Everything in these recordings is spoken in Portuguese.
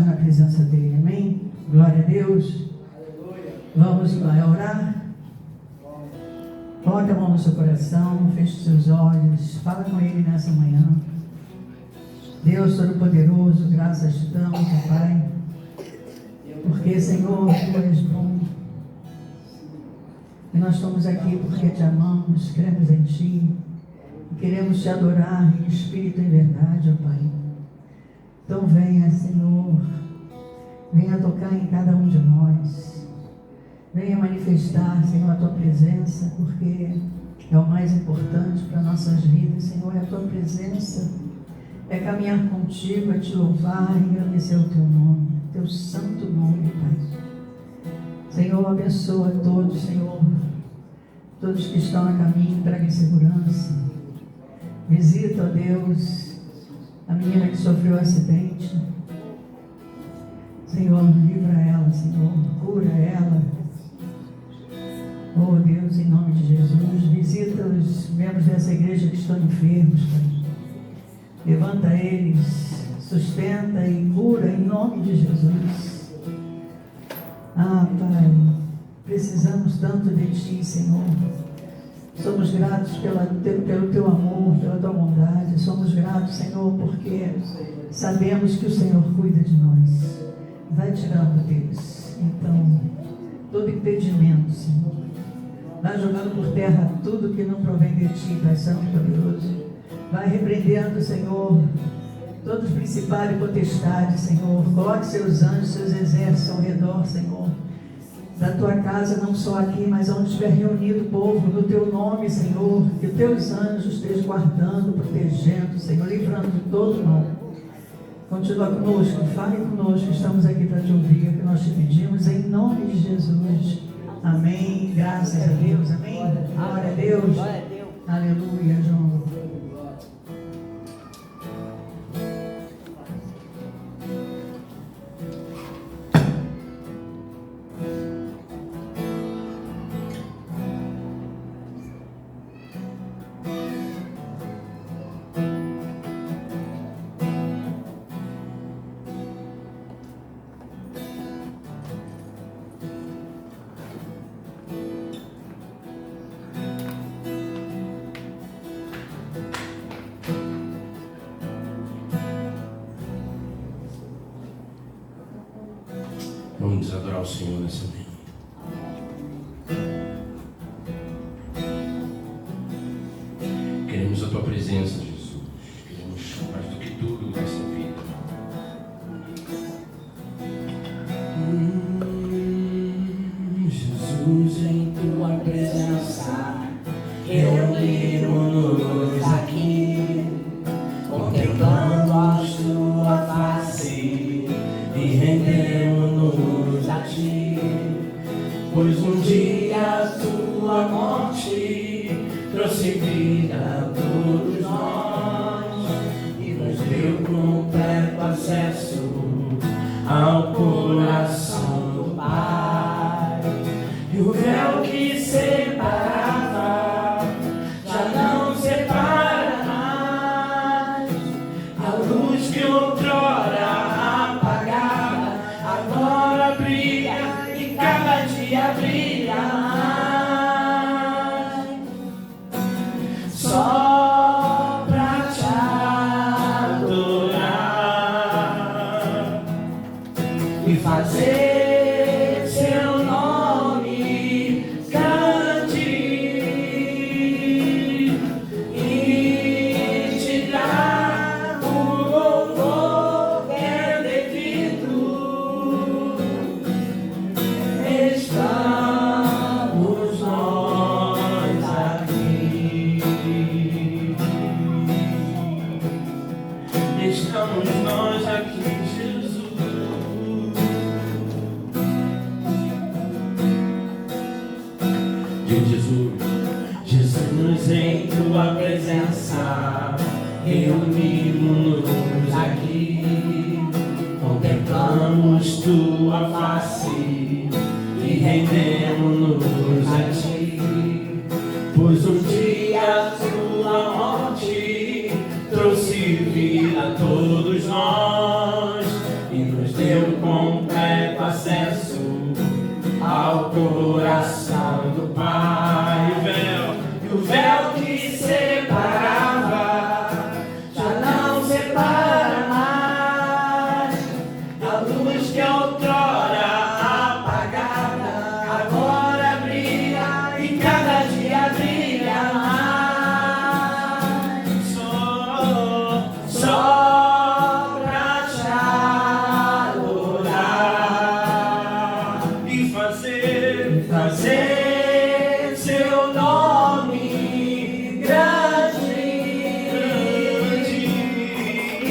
Na presença dele, amém? Glória a Deus. Vamos lá orar. Coloque a mão no seu coração, feche os seus olhos, fala com ele nessa manhã. Deus Todo-Poderoso, graças te damos, Pai, porque, Senhor, Tu és bom. E nós estamos aqui porque te amamos, cremos em Ti e queremos te adorar em espírito e em verdade, ó Pai. Então venha, Senhor, venha tocar em cada um de nós, venha manifestar, Senhor, a Tua presença, porque é o mais importante para nossas vidas, Senhor, é a Tua presença, é caminhar contigo, é te louvar e engrandecer o Teu nome, Teu santo nome, Pai. Senhor, abençoa todos, Senhor, todos que estão a caminho, traga em segurança, visita, ó Deus, a menina que sofreu um acidente. Senhor, livra ela, Senhor, cura ela. Oh Deus, em nome de Jesus, visita os membros dessa igreja que estão enfermos, Pai. Levanta eles, sustenta e cura em nome de Jesus. Ah, Pai, precisamos tanto de Ti, Senhor. Somos gratos pelo Teu amor, pela Tua bondade. Somos gratos, Senhor, porque sabemos que o Senhor cuida de nós. Vai tirando deles, então, todo impedimento, Senhor. Vai jogando por terra tudo que não provém de Ti, Pai Santo e Poderoso. Vai repreendendo, Senhor, todos os principados e potestades, Senhor. Coloque seus anjos, seus exércitos ao redor, Senhor, da Tua casa, não só aqui, mas onde estiver reunido o povo, no Teu nome, Senhor, que os Teus anjos estejam guardando, protegendo, Senhor, livrando de todo mal. Continua conosco, fale conosco, estamos aqui para te ouvir, que nós te pedimos, em nome de Jesus. Amém, graças a Deus, amém. Glória a Deus, aleluia, João. Vamos adorar o Senhor nessa manhã. Queremos a Tua presença, Jesus. Queremos mais do que tudo nessa vida. Jesus, em Tua presença, reunimos-nos aqui, contemplando a Tua face e rendemos-nos a Ti, pois um dia a Tua morte trouxe vida a todos nós e nos deu completo acesso ao coração do Pai. E o véu que separava já não separa mais. A luz que outrora apagava agora brilha e cada dia brilha mais. Só pra te adorar e fazer Seu nome grande e te dar o louvor que é devido. Estamos nós aqui. Estamos nós aqui, Jesus. Jesus, em Tua presença, reunimos-nos aqui, contemplamos Tua face e rendemos-nos a Ti, pois um dia a Tua morte trouxe vida a todos nós e nos deu completo acesso ao coração do Pai. E o véu que separava já não separa mais. A luz que outrora apagada agora brilha e cada dia brilha mais. Só pra te adorar e fazer seu nome grande e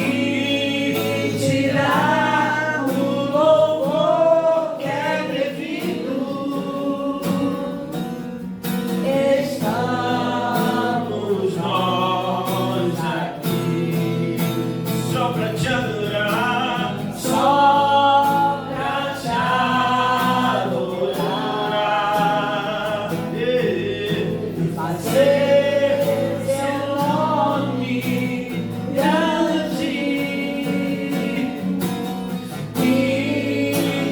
te dar o louvor que é devido. Estamos nós aqui só pra te adorar, só pra te adorar e fazer seu nome grande e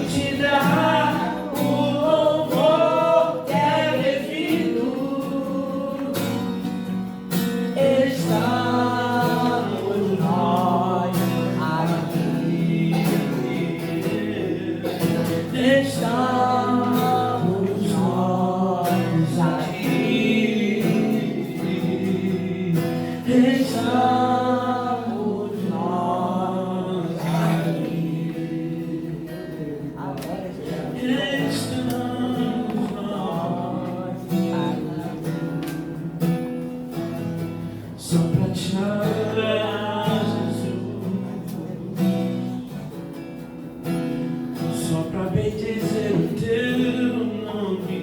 te dar o louvor que é devido. Estamos nós aqui. Estamos nós aqui. Estamos nós aqui. Estamos nós aqui. Só pra te adorar, Jesus. Só pra bendizer o teu nome.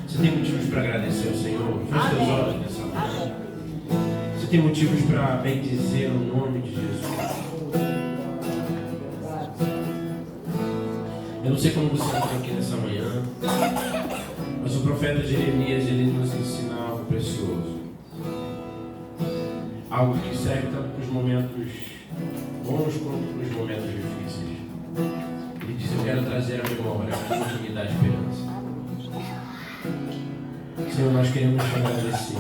Você tem motivos para agradecer ao Senhor? Feche seus olhos nessa manhã. Você tem motivos para bendizer o nome de Jesus? Eu não sei como você entrou aqui nessa manhã, mas o profeta Jeremias, ele nos ensina algo precioso. Algo que serve tanto para os momentos bons quanto para os momentos difíceis. Ele diz: eu quero trazer a memória aquilo que me dá esperança. Senhor, nós queremos te agradecer,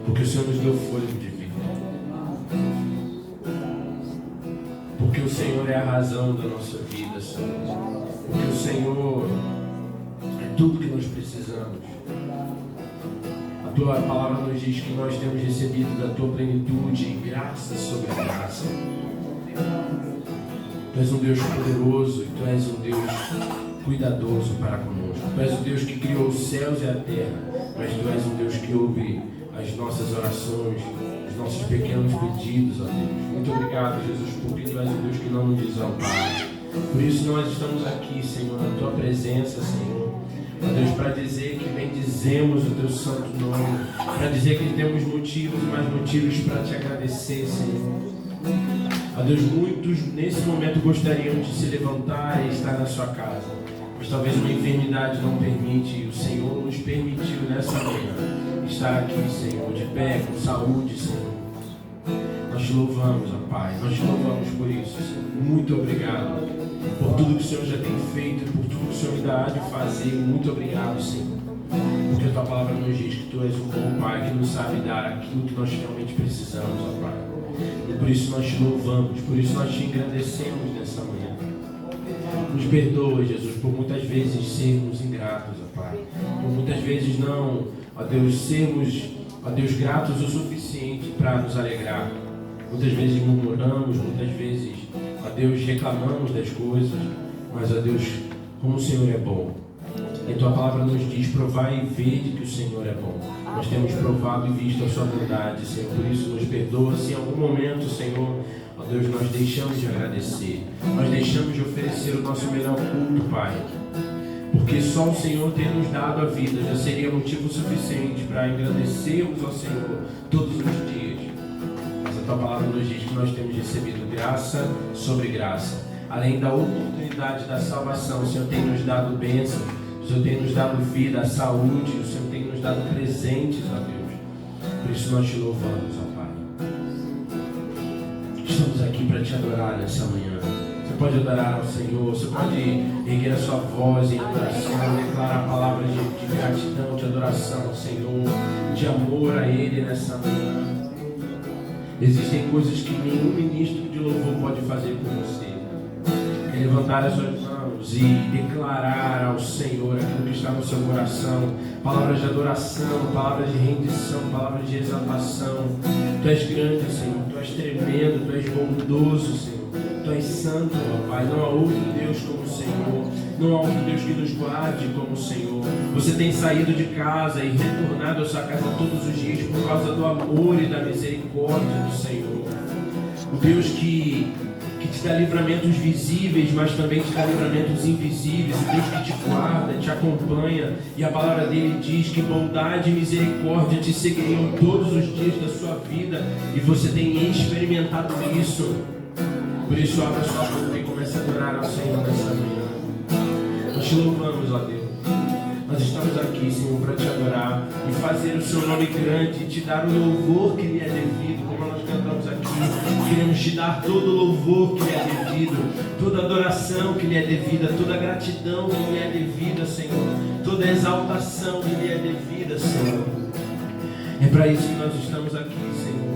porque o Senhor nos deu fôlego de vida. Porque o Senhor é a razão da nossa vida, Senhor. Porque o Senhor é tudo que nós precisamos. A tua palavra nos diz que nós temos recebido da tua plenitude graça sobre graça. Tu és um Deus poderoso e tu és um Deus cuidadoso para conosco. Tu és um Deus que criou os céus e a terra, mas tu és um Deus que ouve as nossas orações, os nossos pequenos pedidos, ó Deus. Muito obrigado, Jesus, porque tu és um Deus que não nos desampara. Por isso nós estamos aqui, Senhor, na tua presença, Senhor. Ó Deus, para dizer que bendizemos o teu santo nome, para dizer que temos motivos e mais motivos para te agradecer, Senhor. Ó Deus, muitos nesse momento gostariam de se levantar e estar na sua casa, mas talvez uma enfermidade não permite, e o Senhor nos permitiu nessa manhã estar aqui, Senhor, de pé, com saúde, Senhor. Nós te louvamos, ó Pai, nós te louvamos por isso, Senhor. Muito obrigado por tudo que o Senhor já tem feito, por tudo que o Senhor ainda há de fazer. Muito obrigado, Senhor, porque a tua palavra nos diz que tu és um bom Pai que nos sabe dar aquilo que nós realmente precisamos, ó Pai. E por isso nós te louvamos, por isso nós te engrandecemos nessa manhã. Nos perdoa, Jesus, por muitas vezes sermos ingratos, ó Pai. Por muitas vezes não, ó Deus, sermos, ó Deus, gratos o suficiente para nos alegrar. Muitas vezes murmuramos, muitas vezes, ó Deus, reclamamos das coisas, mas, ó Deus, como o Senhor é bom. E a tua palavra nos diz: provai e vede que o Senhor é bom. Nós temos provado e visto a sua bondade, Senhor. Por isso nos perdoa se em algum momento, Senhor, ó Deus, nós deixamos de agradecer, nós deixamos de oferecer o nosso melhor culto, Pai. Porque só o Senhor ter nos dado a vida já seria motivo suficiente para agradecermos ao Senhor todos os dias. Mas a tua palavra nos diz que nós temos recebido graça sobre graça. Além da oportunidade da salvação, o Senhor tem nos dado bênçãos, o Senhor tem nos dado vida, saúde, o Senhor tem nos dado presentes, ó Deus. Por isso nós te louvamos, ó Pai. estamos aqui para te adorar nessa manhã. Você pode adorar ao Senhor, você pode erguer a sua voz em adoração, declarar palavras de gratidão, de adoração ao Senhor, de amor a Ele nessa manhã. Existem coisas que nenhum ministro de louvor pode fazer por você. É levantar as suas mãos e declarar ao Senhor aquilo que está no seu coração. Palavras de adoração, palavras de rendição, palavras de exaltação. Tu és grande, Senhor, Tu és tremendo, Tu és bondoso, Senhor. Tu és santo, ó Pai. Não há outro Deus como o Senhor. Não há outro Deus que nos guarde como o Senhor. Você tem saído de casa e retornado à sua casa todos os dias por causa do amor e da misericórdia do Senhor. O Deus que te dá livramentos visíveis, mas também te dá livramentos invisíveis. O Deus que te guarda, te acompanha. E a palavra dele diz que bondade e misericórdia te seguiriam todos os dias da sua vida. E você tem experimentado isso. Por isso, abra sua boca e comece a adorar ao Senhor nessa manhã. Nós te louvamos, ó Deus. Nós estamos aqui, Senhor, para te adorar e fazer o seu nome grande e te dar o louvor que lhe é devido, como nós cantamos aqui. Queremos te dar todo o louvor que lhe é devido, toda adoração que lhe é devida, toda gratidão que lhe é devida, Senhor, toda exaltação que lhe é devida, Senhor. É para isso que nós estamos aqui, Senhor.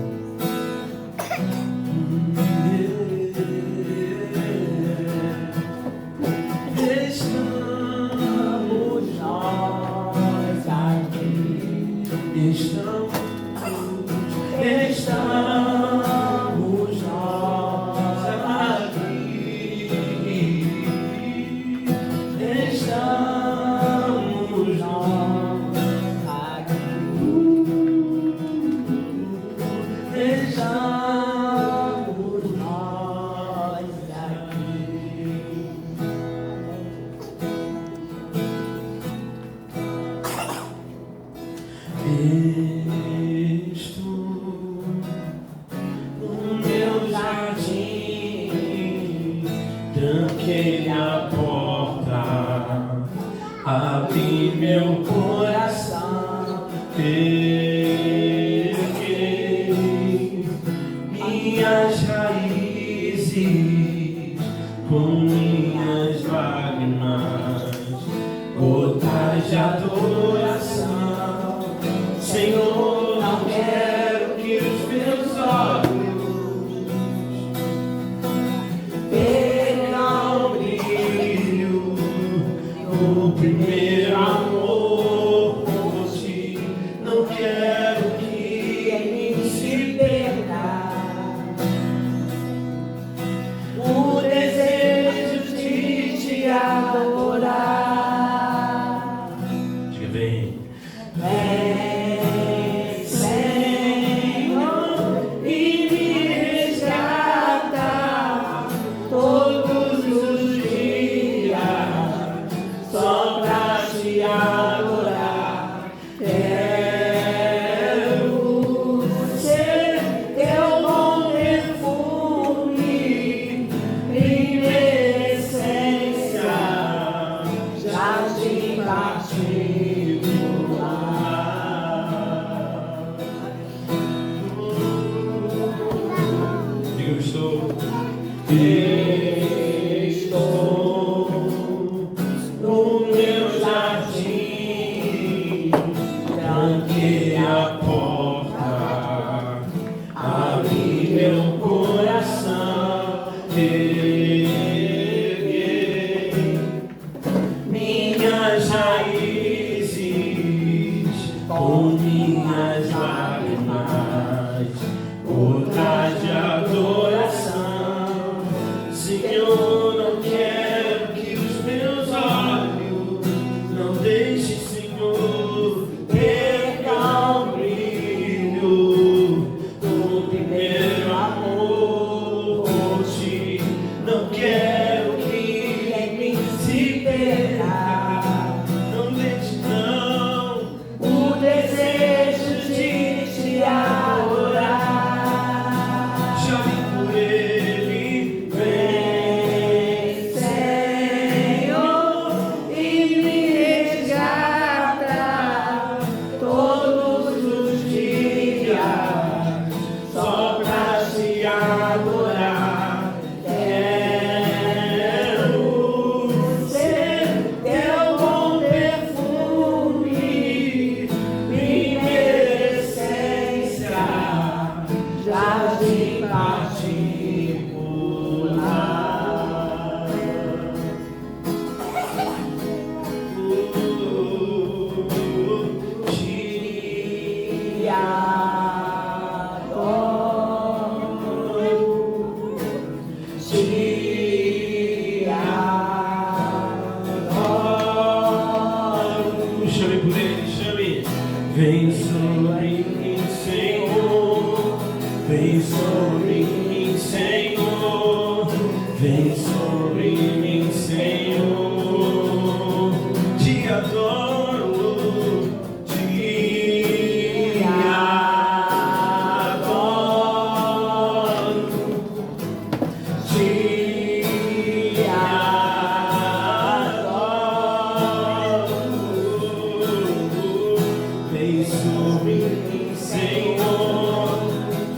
adorar. Quero ser teu bom perfume, primeira essência, jardim particular. Te adoro, te adoro. Chame por ele, chame. Vem sobre mim, Senhor. Vem sobre mim, Senhor. Vem sobre mim, Senhor. Te adoro, te adoro, te adoro. Vem sobre mim, Senhor.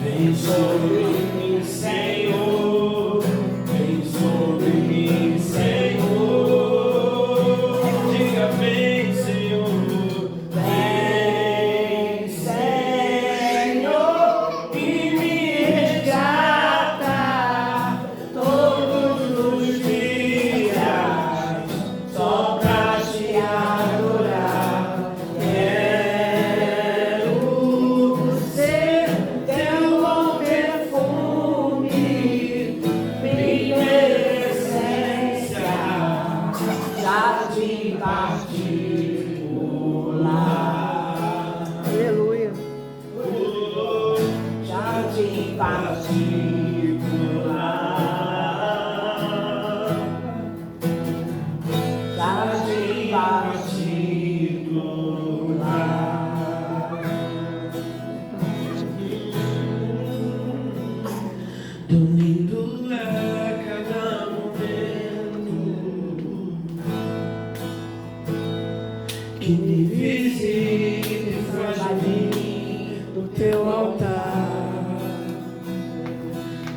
Vem sobre mim, Senhor. Vem sobre mim, Senhor. Diga vem, Senhor. Vem, Senhor, e me resgata todos os dias, só pra te adorar. Quero ser teu bom perfume, primeira essência, jardim particular. Aleluia. Jardim particular. Jardim particular. Tão lindo é cada momento que me visita e faz de mim Do teu altar,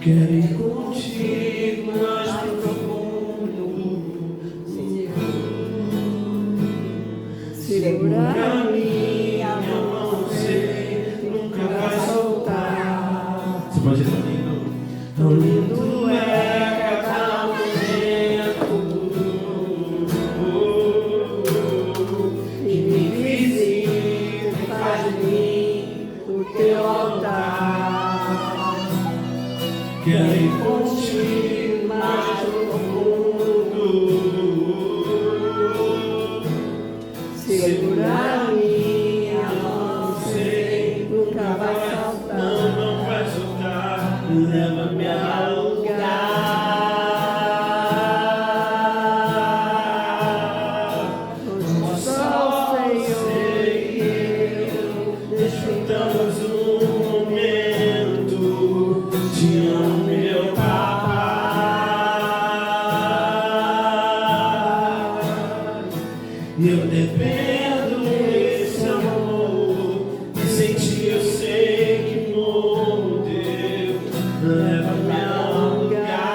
quero ir contigo mais profundo. segura minha mão, sei, nunca vai soltar. Você pode estar lindo. Tão lindo é cada momento que me visita e faz de mim o teu altar. Quero ir contigo mais profundo. Segura minha mão, sei, nunca vai saltar. Não vai soltar. Leva-me a lugar Onde só o Senhor e eu desfrutamos desfrutamos um momento. Te amo, meu papai. Eu dependo desse amor. E sem ti eu sei que morro, Deus. Leva-me a lugar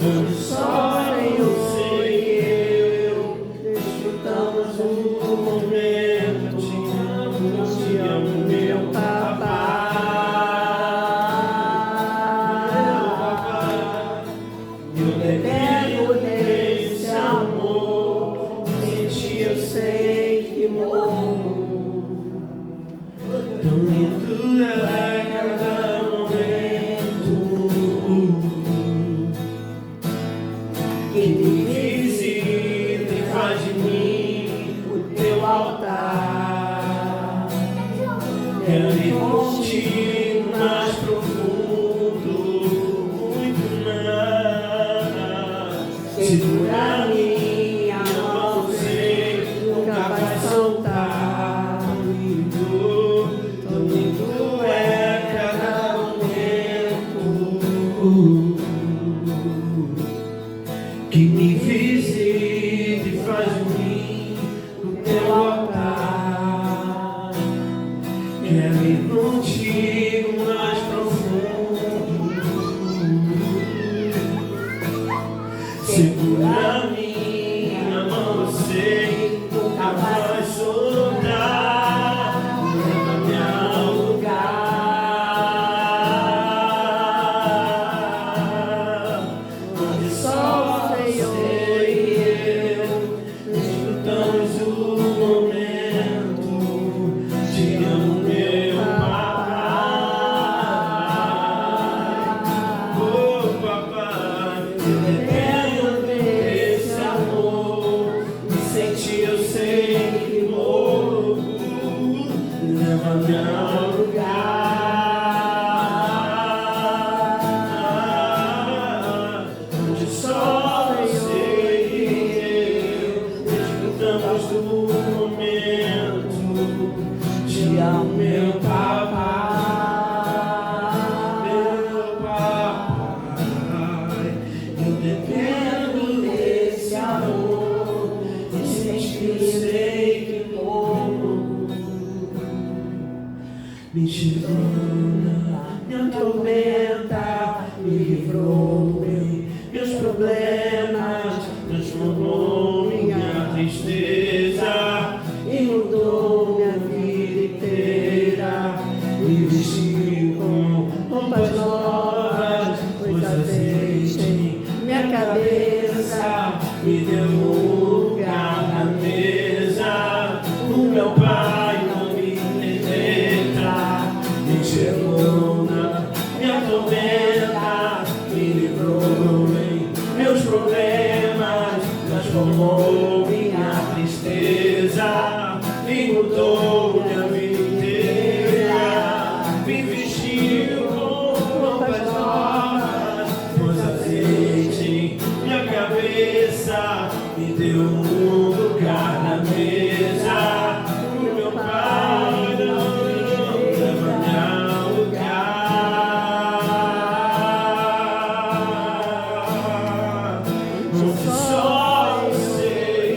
onde só eu sei e eu desfrutamos um momento. Te amo, meu papai. Eu dependo desse amor. Sem ti eu sei que morro. Tão lindo é cada momento que me visita e faz de mim o teu altar. quero ir contigo mais profundo, muito mais. Segura minha mão, sei, nunca vai soltar. Tão lindo é cada momento que me visita e faz de mim o teu altar. quero ir contigo mais profundo. Segura minha mão, eu sei, nunca vai soltar. Leva-me ao lugar onde só o Senhor e eu desfrutamos o momento. Te amo, meu papai. Oh, papai, eu dependo desse amor. Me senti, eu sei que morro. Leva-me ao lugar onde só você e eu desfrutamos do momento. Te amo, meu papai, meu papai. Eu dependo desse amor. Me senti, eu sei que morro. Me segura, me atormenta, me livrou, meus problemas, transformou minha tristeza e mudou minha vida inteira. Me vestiu com roupas novas, pôs azeite em minha cabeça, me deu lugar na mesa. O meu pai não me rejeita, me enxergou na minha tormenta, me livrou em meus problemas, transformou minha tristeza e mudou minha vida inteira. Me vestiu com roupas novas, pôs azeite em minha cabeça, me deu lugar na mesa. O meu pai não leva-me ao lugar onde só eu sei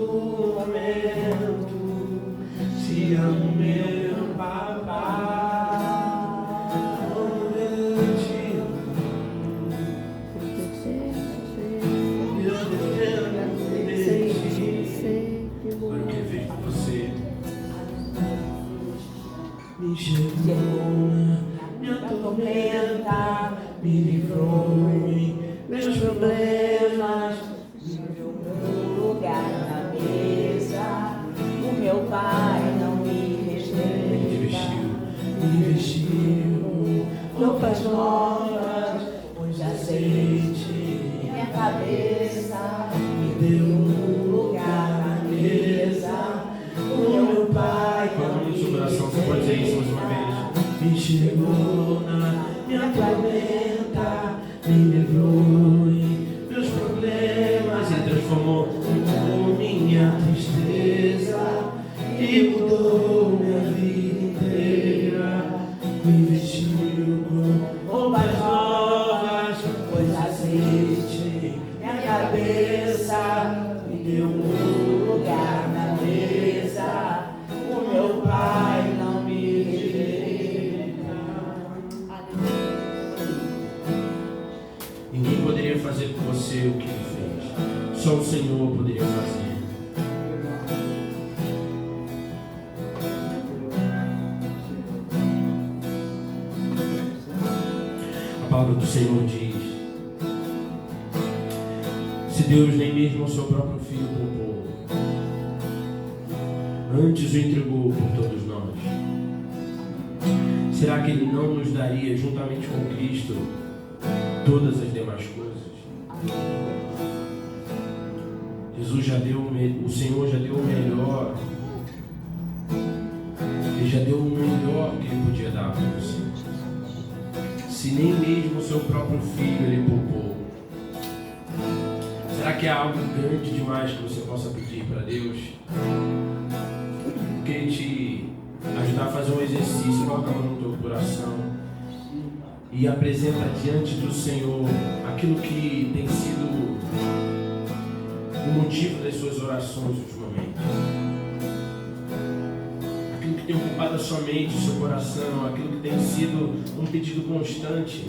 momento, te amo, meu papai. Eu te amo. Agora eu quero ver com você. Me enxergou, me atormenta, me livrou, meus problemas. No lugar na mesa, o meu pai não me rejeita. Me vestiu, Roupas novas, pôs azeite, minha cabeça me deu lugar na mesa. o meu pai. Quando no seu coração você pode dizer isso mais uma vez. Me enxergou, me atormenta, me livrou meus problemas e transformou minha tristeza e mudou minha vida inteira. Me vestiu com roupas novas, pôs azeite, minha cabeça me deu lugar na mesa. O meu pai não me rejeita. Ninguém poderia fazer por você o que ele fez. Só o Senhor poderia fazer. A palavra do Senhor diz: se Deus nem mesmo o seu próprio Filho poupou, antes o entregou por todos nós, será que Ele não nos daria, juntamente com Cristo, todas as demais coisas? Jesus já deu, o Senhor já deu o melhor. Ele já deu o melhor que Ele podia dar para você. Se nem mesmo o seu próprio Filho Ele poupou, será que é algo grande demais que você possa pedir para Deus? Eu queria te ajudar a fazer um exercício. Coloca a mão no teu coração e apresenta diante do Senhor aquilo que tem sido o motivo das suas orações ultimamente, aquilo que tem ocupado a sua mente, o seu coração, aquilo que tem sido um pedido constante.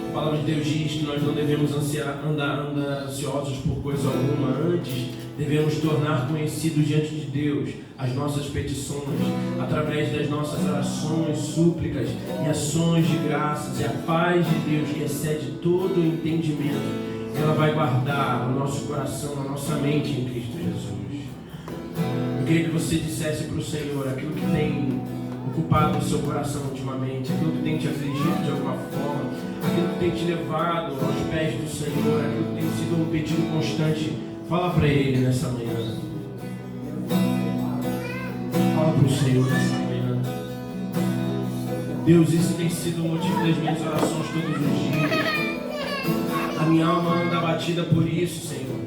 A palavra de Deus diz que nós não devemos andar ansiosos por coisa alguma. Antes, devemos tornar conhecidos diante de Deus as nossas petições, através das nossas orações, súplicas e ações de graças. E a paz de Deus, que excede todo o entendimento, ela vai guardar o nosso coração, a nossa mente em Cristo Jesus. Eu queria que você dissesse para o Senhor aquilo que tem ocupado o seu coração ultimamente, aquilo que tem te afligido de alguma forma, aquilo que tem te levado aos pés do Senhor, aquilo que tem sido um pedido constante. Fala para Ele nessa manhã. Fala para o Senhor nessa manhã. Deus, isso tem sido o motivo das minhas orações todos os dias. A minha alma anda abatida por isso, Senhor.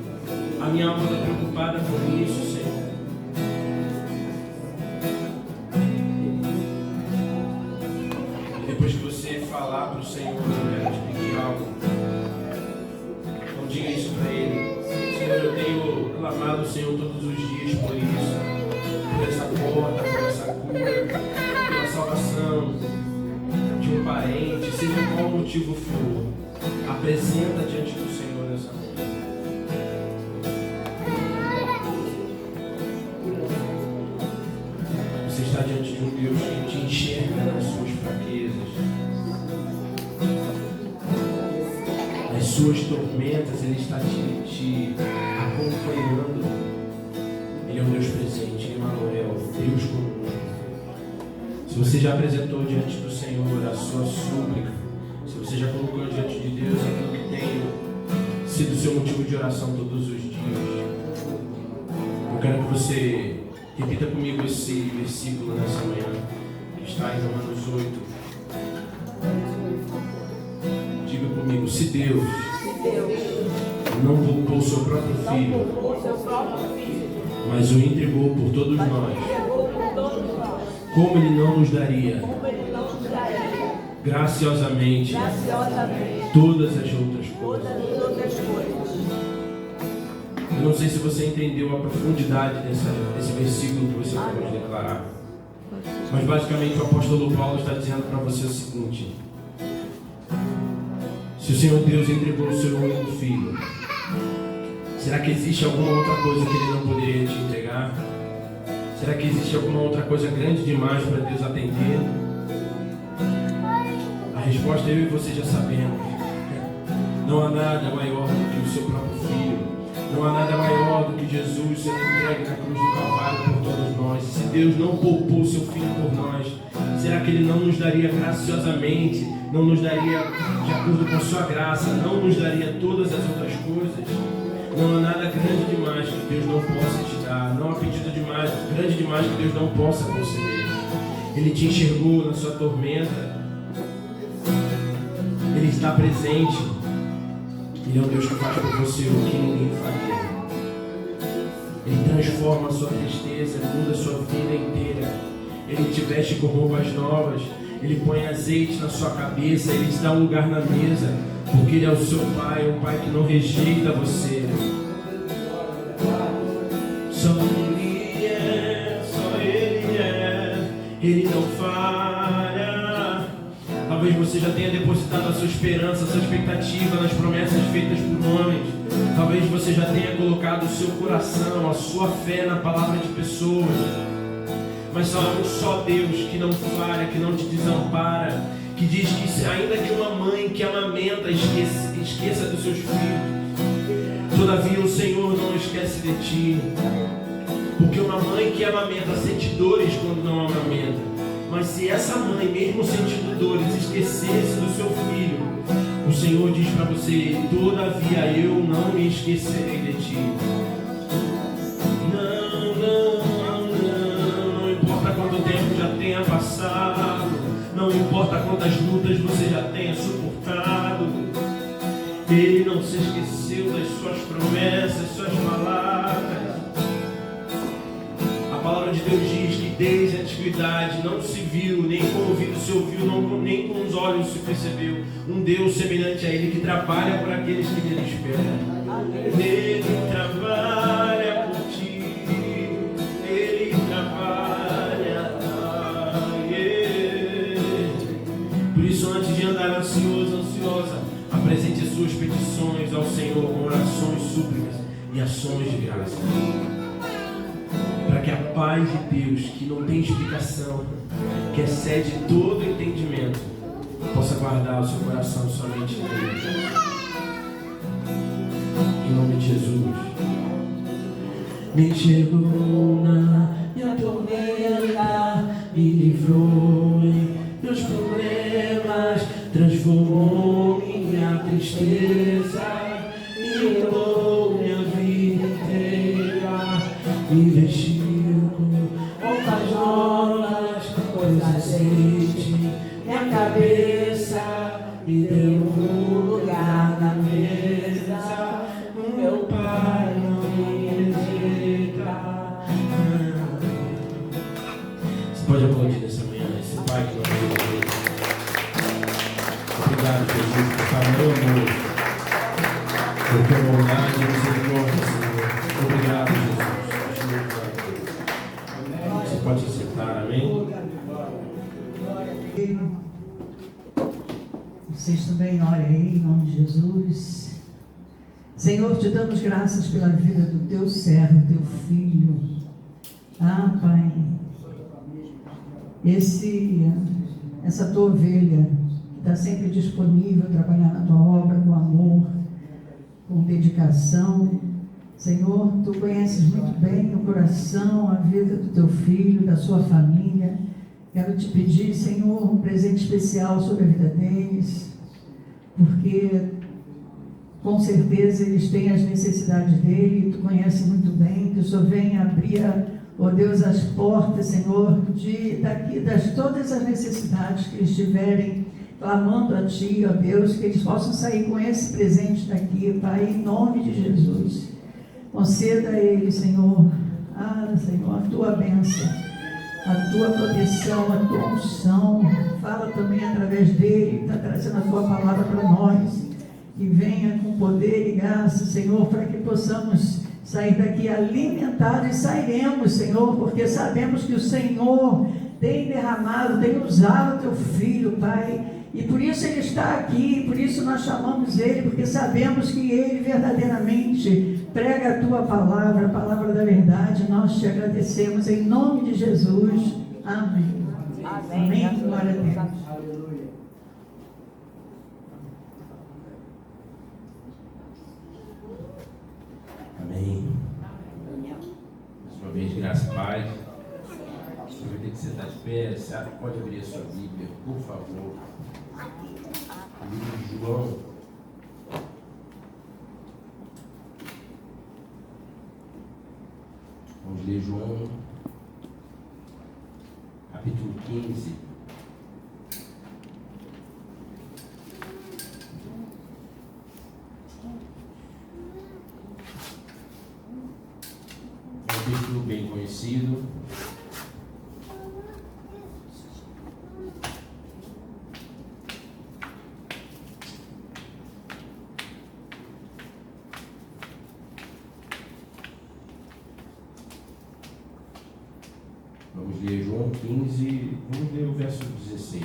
A minha alma anda preocupada por isso, Senhor. E depois que você falar para o Senhor, eu quero te pedir algo. Então diga isso para Ele. Senhor, eu tenho clamado ao Senhor todos os dias por isso. Por essa porta, por essa cura, pela salvação de um parente, seja qual o motivo for. Apresenta diante do Senhor nessa manhã. Você está diante de um Deus que te enxerga nas suas fraquezas, nas suas tormentas. Ele está te acompanhando. Ele é um Deus presente, Emmanuel, Deus conosco. Se você já apresentou diante do Senhor a sua súplica, se você já colocou diante de Deus aquilo que tem sido seu motivo de oração todos os dias, eu quero que você repita comigo esse versículo nessa manhã, que está em Romanos 8. Diga comigo: se Deus não poupou o seu próprio Filho, mas o entregou por todos nós, como Ele não nos daria graciosamente graciosamente todas as outras todas coisas. as outras coisas. Eu não sei se você entendeu a profundidade desse versículo que você acabou de declarar. Mas basicamente o apóstolo Paulo está dizendo para você o seguinte: se o Senhor Deus entregou o seu único filho, será que existe alguma outra coisa que Ele não poderia te entregar? Será que existe alguma outra coisa grande demais para Deus atender? A resposta eu e você já sabemos. Não há nada maior do que o seu próprio filho. Não há nada maior do que Jesus sendo entregue na cruz do Calvário por todos nós. Se Deus não poupou seu filho por nós, será que Ele não nos daria graciosamente, não nos daria de acordo com sua graça, não nos daria todas as outras coisas? Não há nada grande demais que Deus não possa te dar. Não há pedido demais, grande demais que Deus não possa conceder. Ele te enxergou na sua tormenta. Ele está presente. Ele é um Deus que faz por você o que ninguém faria. Ele transforma a sua tristeza, muda a sua vida inteira. Ele te veste com roupas novas. Ele põe azeite na sua cabeça. Ele te dá um lugar na mesa. Porque Ele é o seu Pai, um Pai que não rejeita você. Só Ele é, só Ele é. Ele não falha. Talvez você já tenha depositado a sua esperança, a sua expectativa nas promessas feitas por homens. Talvez você já tenha colocado o seu coração, a sua fé na palavra de pessoas. Mas só há um só Deus que não falha, que não te desampara, que diz que ainda que uma mãe que amamenta esqueça dos seus filhos, todavia o Senhor não esquece de ti. Porque uma mãe que amamenta sente dores quando não amamenta. Mas se essa mãe, mesmo sentindo dores, esquecesse do seu filho, o Senhor diz para você: todavia eu não me esquecerei de ti. Não importa quanto tempo já tenha passado, não importa quantas lutas você já tenha suportado, Ele não se esqueceu das suas promessas, suas palavras. A palavra de Deus diz que desde a antiguidade não se viu, nem com o ouvido se ouviu, nem com os olhos se percebeu um Deus semelhante a Ele, que trabalha por aqueles que nele esperam. Ele trabalha por ti, Ele trabalha. Por isso, antes de andar ansioso, ansiosa, apresente as suas petições ao Senhor com orações, súplicas e ações de graça. Para que a paz de Deus, que não tem explicação, que excede todo entendimento, possa guardar o seu coração somente em Deus. Em nome de Jesus. Me enxergou na minha tormenta, me livrou em meus problemas, transformou minha tristeza, me mudou minha vida inteira, me vestiu com roupas novas, pôs azeite minha cabeça, me deu um lugar na mesa. O meu Pai não me rejeita. Você pode aplaudir nessa manhã esse Pai que não me rejeita. Obrigado, Jesus, por tamanho amor, por tua bondade e misericórdia, Senhor. Obrigado, Jesus. Você pode se sentar, amém? Vocês também orem aí, em nome de Jesus. Senhor, te damos graças pela vida do teu servo, teu filho. Ah, Pai, essa tua ovelha que está sempre disponível a trabalhar na tua obra com amor, com dedicação. Senhor, tu conheces muito bem o coração, a vida do teu filho, da sua família. Quero te pedir, Senhor, um presente especial sobre a vida deles, porque com certeza eles têm as necessidades dele, e tu conheces muito bem. Que o Senhor venha abrir, ó Deus, as portas, Senhor, das todas as necessidades que eles tiverem, clamando a Ti, ó Deus, que eles possam sair com esse presente daqui, Pai, em nome de Jesus. Conceda a ele, Senhor, Senhor, a Tua bênção. a tua proteção, a tua unção. Fala também através dele, está trazendo a tua palavra para nós. Que venha com poder e graça, Senhor, para que possamos sair daqui alimentados, e sairemos, Senhor, porque sabemos que o Senhor tem derramado, tem usado o teu filho, Pai, e por isso ele está aqui, por isso nós chamamos ele, porque sabemos que ele verdadeiramente prega a tua palavra, a palavra da verdade. Nós te agradecemos em nome de Jesus. Amém. Amém. Glória a Deus. Amém. Mais uma vez, graça e paz. Aproveitei que você está de pé. Você pode abrir a sua Bíblia, por favor. O livro de João. Vamos ler João, capítulo 15. Um texto bem conhecido. Vamos ler João 15, vamos ler o verso 16.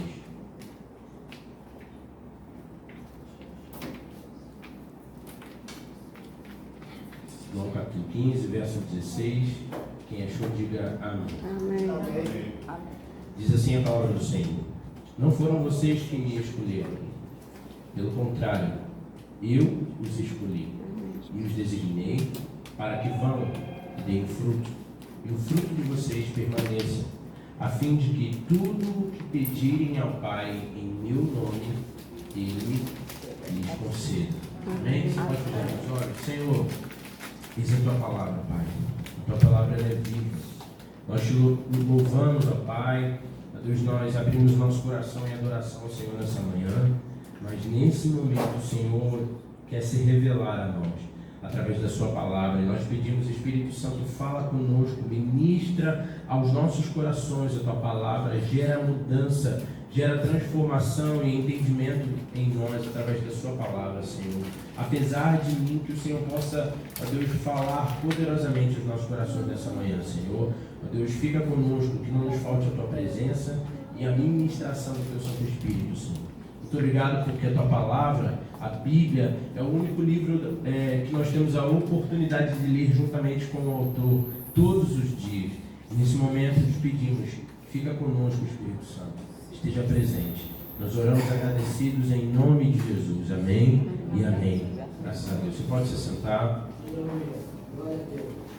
João capítulo 15, verso 16. Quem achou, diga amém. Amém. Diz assim a palavra do Senhor: não foram vocês que me escolheram, pelo contrário, eu os escolhi e os designei para que vão e deem fruto, e o fruto de vocês permaneça, a fim de que tudo o que pedirem ao Pai em meu nome, Ele lhes conceda. Amém? Você pode fechar os olhos? Senhor, eis a tua palavra, Pai. A tua palavra ela é viva. Nós te louvamos, ó Pai. Ó Deus, nós abrimos nosso coração em adoração ao Senhor nessa manhã. Mas nesse momento o Senhor quer se revelar a nós através da sua palavra, e nós pedimos: Espírito Santo, fala conosco, ministra aos nossos corações a tua palavra, gera mudança, gera transformação e entendimento em nós através da sua palavra, Senhor. Apesar de mim, que o Senhor possa, ó Deus, falar poderosamente aos nossos corações nessa manhã, Senhor. Ó Deus, fica conosco, que não nos falte a tua presença e a ministração do teu Santo Espírito, Senhor. Muito obrigado porque a tua palavra, a Bíblia, é o único livro que nós temos a oportunidade de ler juntamente com o autor todos os dias. E nesse momento nos pedimos: fica conosco, Espírito Santo, esteja presente. Nós oramos agradecidos em nome de Jesus. Amém e amém. Graças a Deus. Você pode se sentar.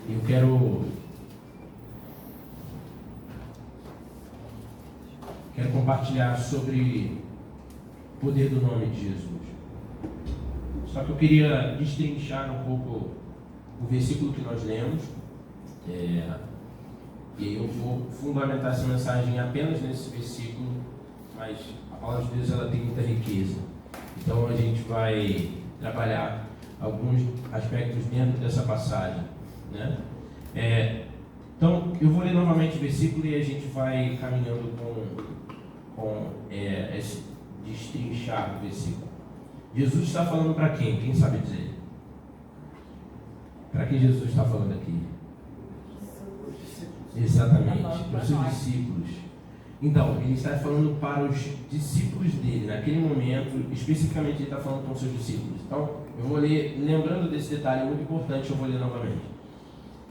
Eu quero compartilhar sobre o poder do nome de Jesus. Só que eu queria destrinchar um pouco o versículo que nós lemos. E aí eu vou fundamentar essa mensagem apenas nesse versículo, mas a palavra de Deus ela tem muita riqueza. Então a gente vai trabalhar alguns aspectos dentro dessa passagem, né? Então eu vou ler novamente o versículo e a gente vai caminhando com esse destrinchar do versículo. Jesus está falando para quem? Quem sabe dizer? Para quem Jesus está falando aqui? Exatamente, para os seus discípulos. Então, ele está falando para os discípulos dele. Naquele momento, especificamente, ele está falando com os seus discípulos. Então, eu vou ler, lembrando desse detalhe muito importante, eu vou ler novamente.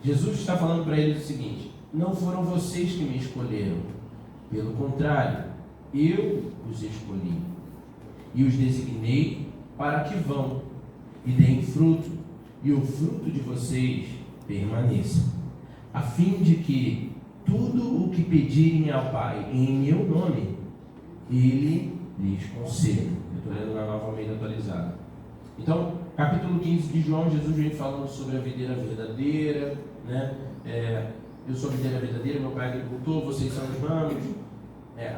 Jesus está falando para eles o seguinte: não foram vocês que me escolheram, pelo contrário, eu os escolhi e os designei para que vão e deem fruto, e o fruto de vocês permaneça, a fim de que tudo o que pedirem ao Pai em meu nome, Ele lhes conceda. Eu estou lendo na Nova Almeida atualizada. Então, capítulo 15 de João, Jesus vem falando sobre a videira verdadeira, né? Eu sou a videira verdadeira, meu Pai é agricultor, vocês são os ramos.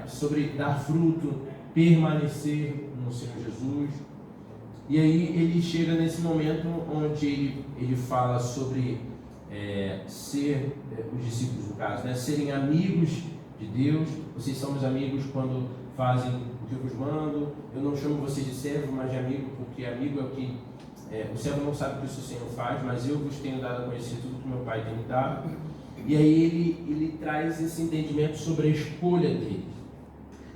Sobre dar fruto, permanecer no Senhor Jesus. E aí ele chega nesse momento onde ele fala sobre ser, os discípulos no caso, né, serem amigos de Deus, vocês são meus amigos quando fazem o que eu vos mando. Eu não chamo vocês de servo, mas de amigo, porque amigo é o que o servo não sabe o que o seu Senhor faz, mas eu vos tenho dado a conhecer tudo que meu Pai tem me dado. E aí ele traz esse entendimento sobre a escolha deles.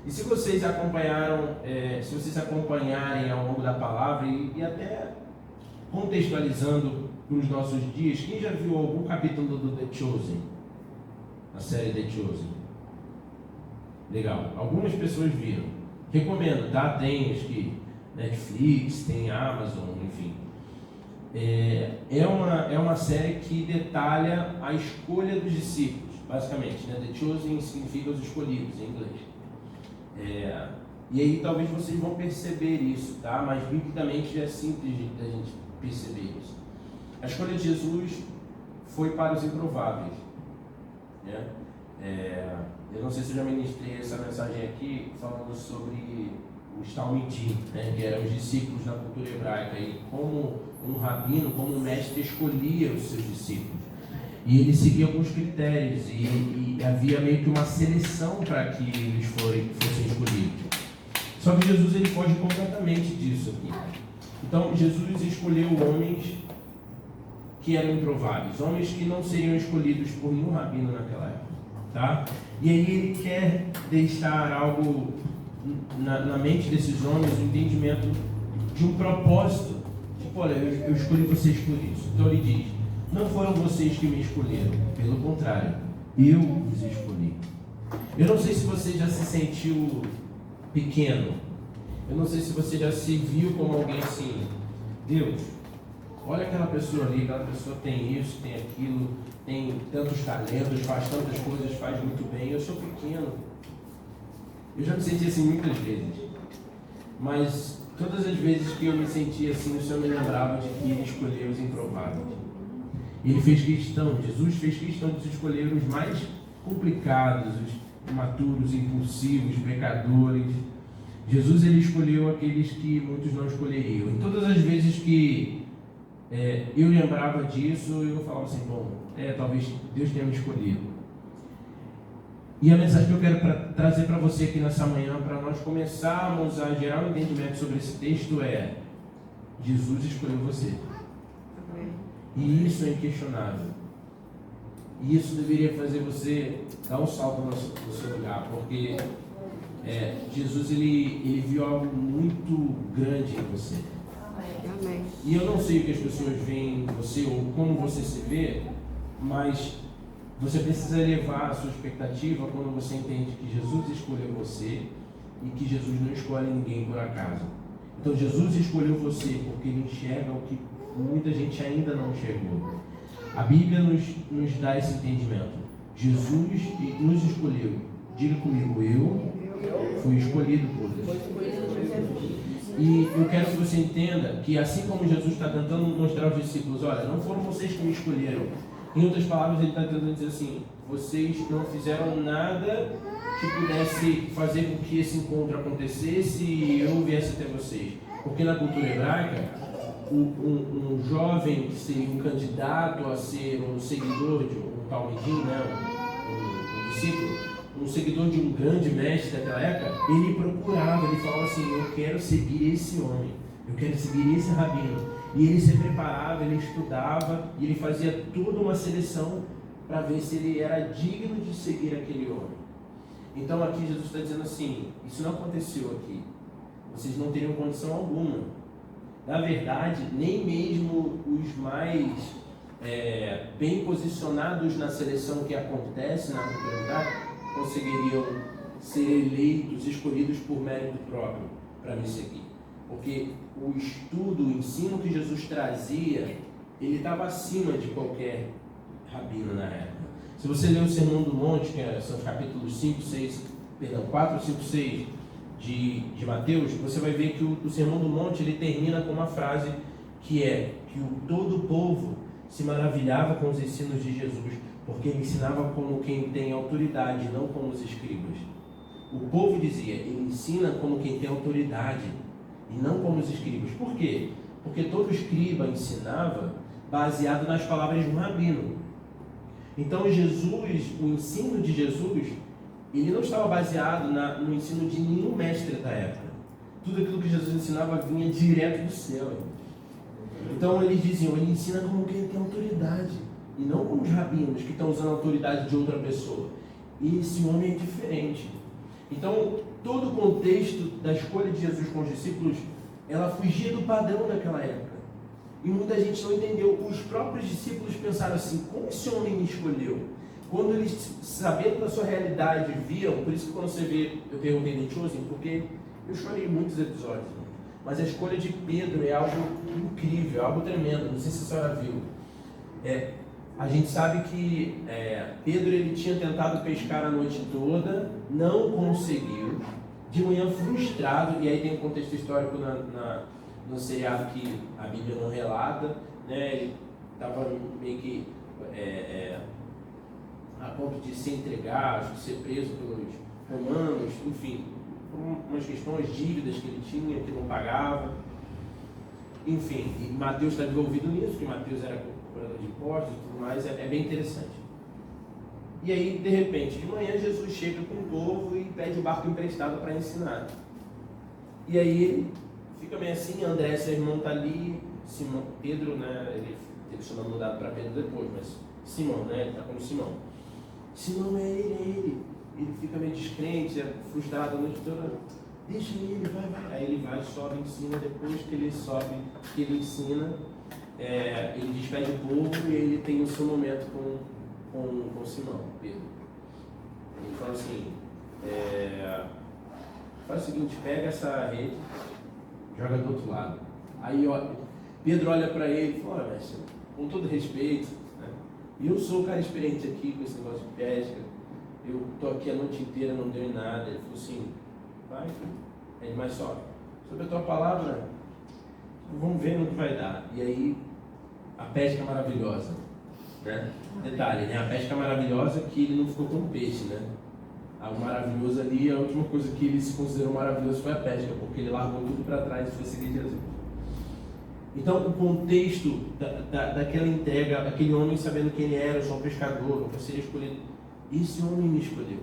E se vocês acompanharem ao longo da palavra e até contextualizando nos nossos dias, quem já viu algum capítulo do The Chosen? A série The Chosen? Legal. Algumas pessoas viram. Recomendo, tá? Tem acho que Netflix, tem Amazon, enfim. É uma série que detalha a escolha dos discípulos, basicamente, né? The Chosen significa os escolhidos em inglês. E aí talvez vocês vão perceber isso, tá? Mas biblicamente é simples da gente perceber isso. A escolha de Jesus foi para os improváveis, né? Eu não sei se eu já ministrei essa mensagem aqui falando sobre os talmidim, né? Que eram os discípulos na cultura hebraica, e como um rabino, como um mestre escolhia os seus discípulos. E ele seguia alguns critérios e havia meio que uma seleção para que eles fossem escolhidos. Só que Jesus ele foge completamente disso aqui. Então Jesus escolheu homens que eram improváveis, homens que não seriam escolhidos por nenhum rabino naquela época, tá? E aí ele quer deixar algo na mente desses homens, um entendimento de um propósito. Tipo, olha, eu escolhi vocês por isso. Então ele diz: não foram vocês que me escolheram, pelo contrário, eu os escolhi. Eu não sei se você já se sentiu pequeno, eu não sei se você já se viu como alguém assim: Deus, olha aquela pessoa ali, aquela pessoa tem isso, tem aquilo, tem tantos talentos, faz tantas coisas, faz muito bem, eu sou pequeno. Eu já me senti assim muitas vezes, mas todas as vezes que eu me senti assim, o Senhor me lembrava de que Ele escolheu os improváveis. Ele fez questão, Jesus fez questão de escolher os mais complicados, os imaturos, impulsivos, pecadores. Jesus ele escolheu aqueles que muitos não escolheriam. E todas as vezes que eu lembrava disso, eu falava assim: bom, talvez Deus tenha me escolhido. E a mensagem que eu quero trazer para você aqui nessa manhã, para nós começarmos a gerar um entendimento sobre esse texto é: Jesus escolheu você. E isso é inquestionável. E isso deveria fazer você dar um salto no seu lugar, porque Jesus ele viu algo muito grande em você. Amém. E eu não sei o que as pessoas veem em você ou como você se vê, mas você precisa elevar a sua expectativa quando você entende que Jesus escolheu você e que Jesus não escolhe ninguém por acaso. Então Jesus escolheu você porque Ele enxerga o que muita gente ainda não enxergou. A Bíblia nos dá esse entendimento. Jesus nos escolheu. Diga comigo: eu fui escolhido por Deus. E eu quero que você entenda que assim como Jesus está tentando mostrar aos discípulos: olha, não foram vocês que me escolheram. Em outras palavras, ele está tentando dizer assim: vocês não fizeram nada que pudesse fazer com que esse encontro acontecesse e eu viesse até vocês. Porque na cultura hebraica, um jovem que seria um candidato a ser um seguidor de um talmidim, né, um discípulo, um seguidor de um grande mestre daquela época, ele procurava, ele falava assim: eu quero seguir esse homem, eu quero seguir esse rabino. E ele se preparava, ele estudava e ele fazia toda uma seleção para ver se ele era digno de seguir aquele homem. Então aqui Jesus está dizendo assim: isso não aconteceu aqui, vocês não teriam condição alguma. Na verdade, nem mesmo os mais bem posicionados na seleção que acontece na comunidade conseguiriam ser eleitos, escolhidos por mérito próprio para me seguir. Porque o estudo, o ensino que Jesus trazia, ele estava acima de qualquer rabino na época. Se você ler o Sermão do Monte, que são os capítulos 4, 5, 6 de Mateus, você vai ver que o Sermão do Monte ele termina com uma frase que é que todo o povo se maravilhava com os ensinos de Jesus, porque ele ensinava como quem tem autoridade, não como os escribas. O povo dizia: ele ensina como quem tem autoridade e não como os escribas. Por quê? Porque todo escriba ensinava baseado nas palavras de um rabino. Então Jesus, o ensino de Jesus ele não estava baseado no ensino de nenhum mestre da época. Tudo aquilo que Jesus ensinava vinha direto do céu. Então eles diziam, ele ensina como quem tem autoridade, e não como os rabinos que estão usando a autoridade de outra pessoa. E esse homem é diferente. Então, todo o contexto da escolha de Jesus com os discípulos, ela fugia do padrão daquela época. E muita gente não entendeu. Os próprios discípulos pensaram assim, como esse homem me escolheu? Quando eles, sabendo da sua realidade, viam, por isso que quando você vê, eu perguntei no Chosen, porque eu chorei muitos episódios, mas a escolha de Pedro é algo incrível, algo tremendo, não sei se a senhora viu. A gente sabe que Pedro ele tinha tentado pescar a noite toda, não conseguiu, de manhã frustrado, e aí tem um contexto histórico no seriado que a Bíblia não relata, né? Ele estava meio que a ponto de se entregar, acho que ser preso pelos romanos, enfim, umas questões, dívidas que ele tinha, que não pagava, enfim, e Mateus está envolvido nisso, que Mateus era cobrador de impostos e tudo mais, é bem interessante. E aí, de repente, de manhã, Jesus chega com o povo e pede o barco emprestado para ensinar. E aí ele fica meio assim, André, seu irmão está ali, Simão, Pedro, né, ele teve seu nome mudado para Pedro depois, mas Simão, né, ele está como Simão. Simão é ele. Ele fica meio descrente, frustrado a noite toda. Deixa ele, vai. Aí ele vai, sobe, ensina. Depois que ele sobe, que ele ensina, ele despede o povo e ele tem o seu momento com Simão, Pedro. Ele fala assim, faz o seguinte, pega essa rede, joga do outro lado. Aí Pedro olha para ele e fala, mestre, com todo respeito, né? E eu sou o cara experiente aqui com esse negócio de pesca. Eu estou aqui a noite inteira, não deu em nada. Ele falou assim, vai, filho. Mas só, sobre a tua palavra, vamos ver no que vai dar. E aí, a pesca maravilhosa, né? Detalhe, né? A pesca maravilhosa que ele não ficou com peixe, né? O maravilhoso ali, a última coisa que ele se considerou maravilhoso foi a pesca, porque ele largou tudo para trás e foi seguir Jesus. Então, o contexto daquela entrega, aquele homem sabendo quem ele era, eu sou um pescador, eu seria escolhido. Esse homem me escolheu.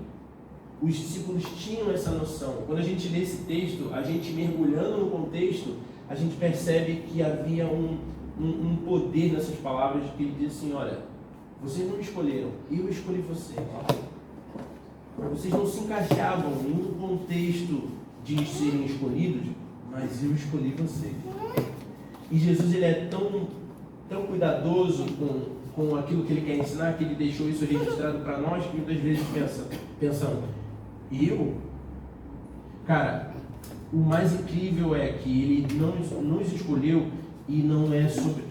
Os discípulos tinham essa noção. Quando a gente lê esse texto, a gente mergulhando no contexto, a gente percebe que havia um poder nessas palavras, que ele diz assim, olha, vocês não me escolheram, eu escolhi vocês. Vocês não se encaixavam no contexto de serem escolhidos, mas eu escolhi vocês. E Jesus, ele é tão cuidadoso com aquilo que ele quer ensinar, que ele deixou isso registrado para nós, que muitas vezes pensando, cara, o mais incrível é que ele não nos escolheu e não é sobre,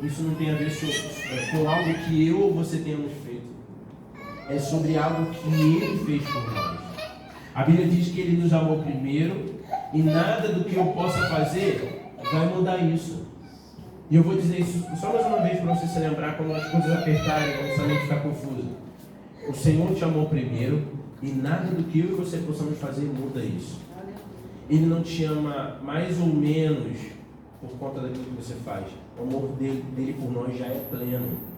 isso não tem a ver com algo que eu ou você tenhamos feito, é sobre algo que ele fez por nós. A Bíblia diz que ele nos amou primeiro e nada do que eu possa fazer vai mudar isso. E eu vou dizer isso só mais uma vez para você se lembrar quando as coisas apertarem, quando sua mente ficar confusa. O Senhor te amou primeiro e nada do que eu e você possamos fazer muda isso. Ele não te ama mais ou menos por conta daquilo que você faz. O amor dele por nós já é pleno.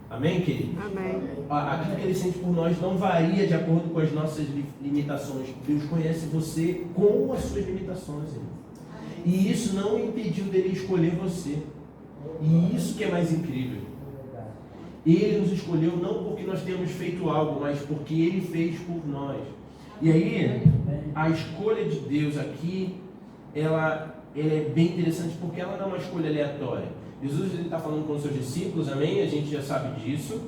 Amém, queridos? Amém. Aquilo que ele sente por nós não varia de acordo com as nossas limitações. Deus conhece você com as suas limitações, irmão. E isso não impediu dele escolher você. E isso que é mais incrível. Ele nos escolheu não porque nós temos feito algo, mas porque ele fez por nós. E aí, a escolha de Deus aqui, ela é bem interessante porque ela não é uma escolha aleatória. Jesus está falando com os seus discípulos, amém? A gente já sabe disso.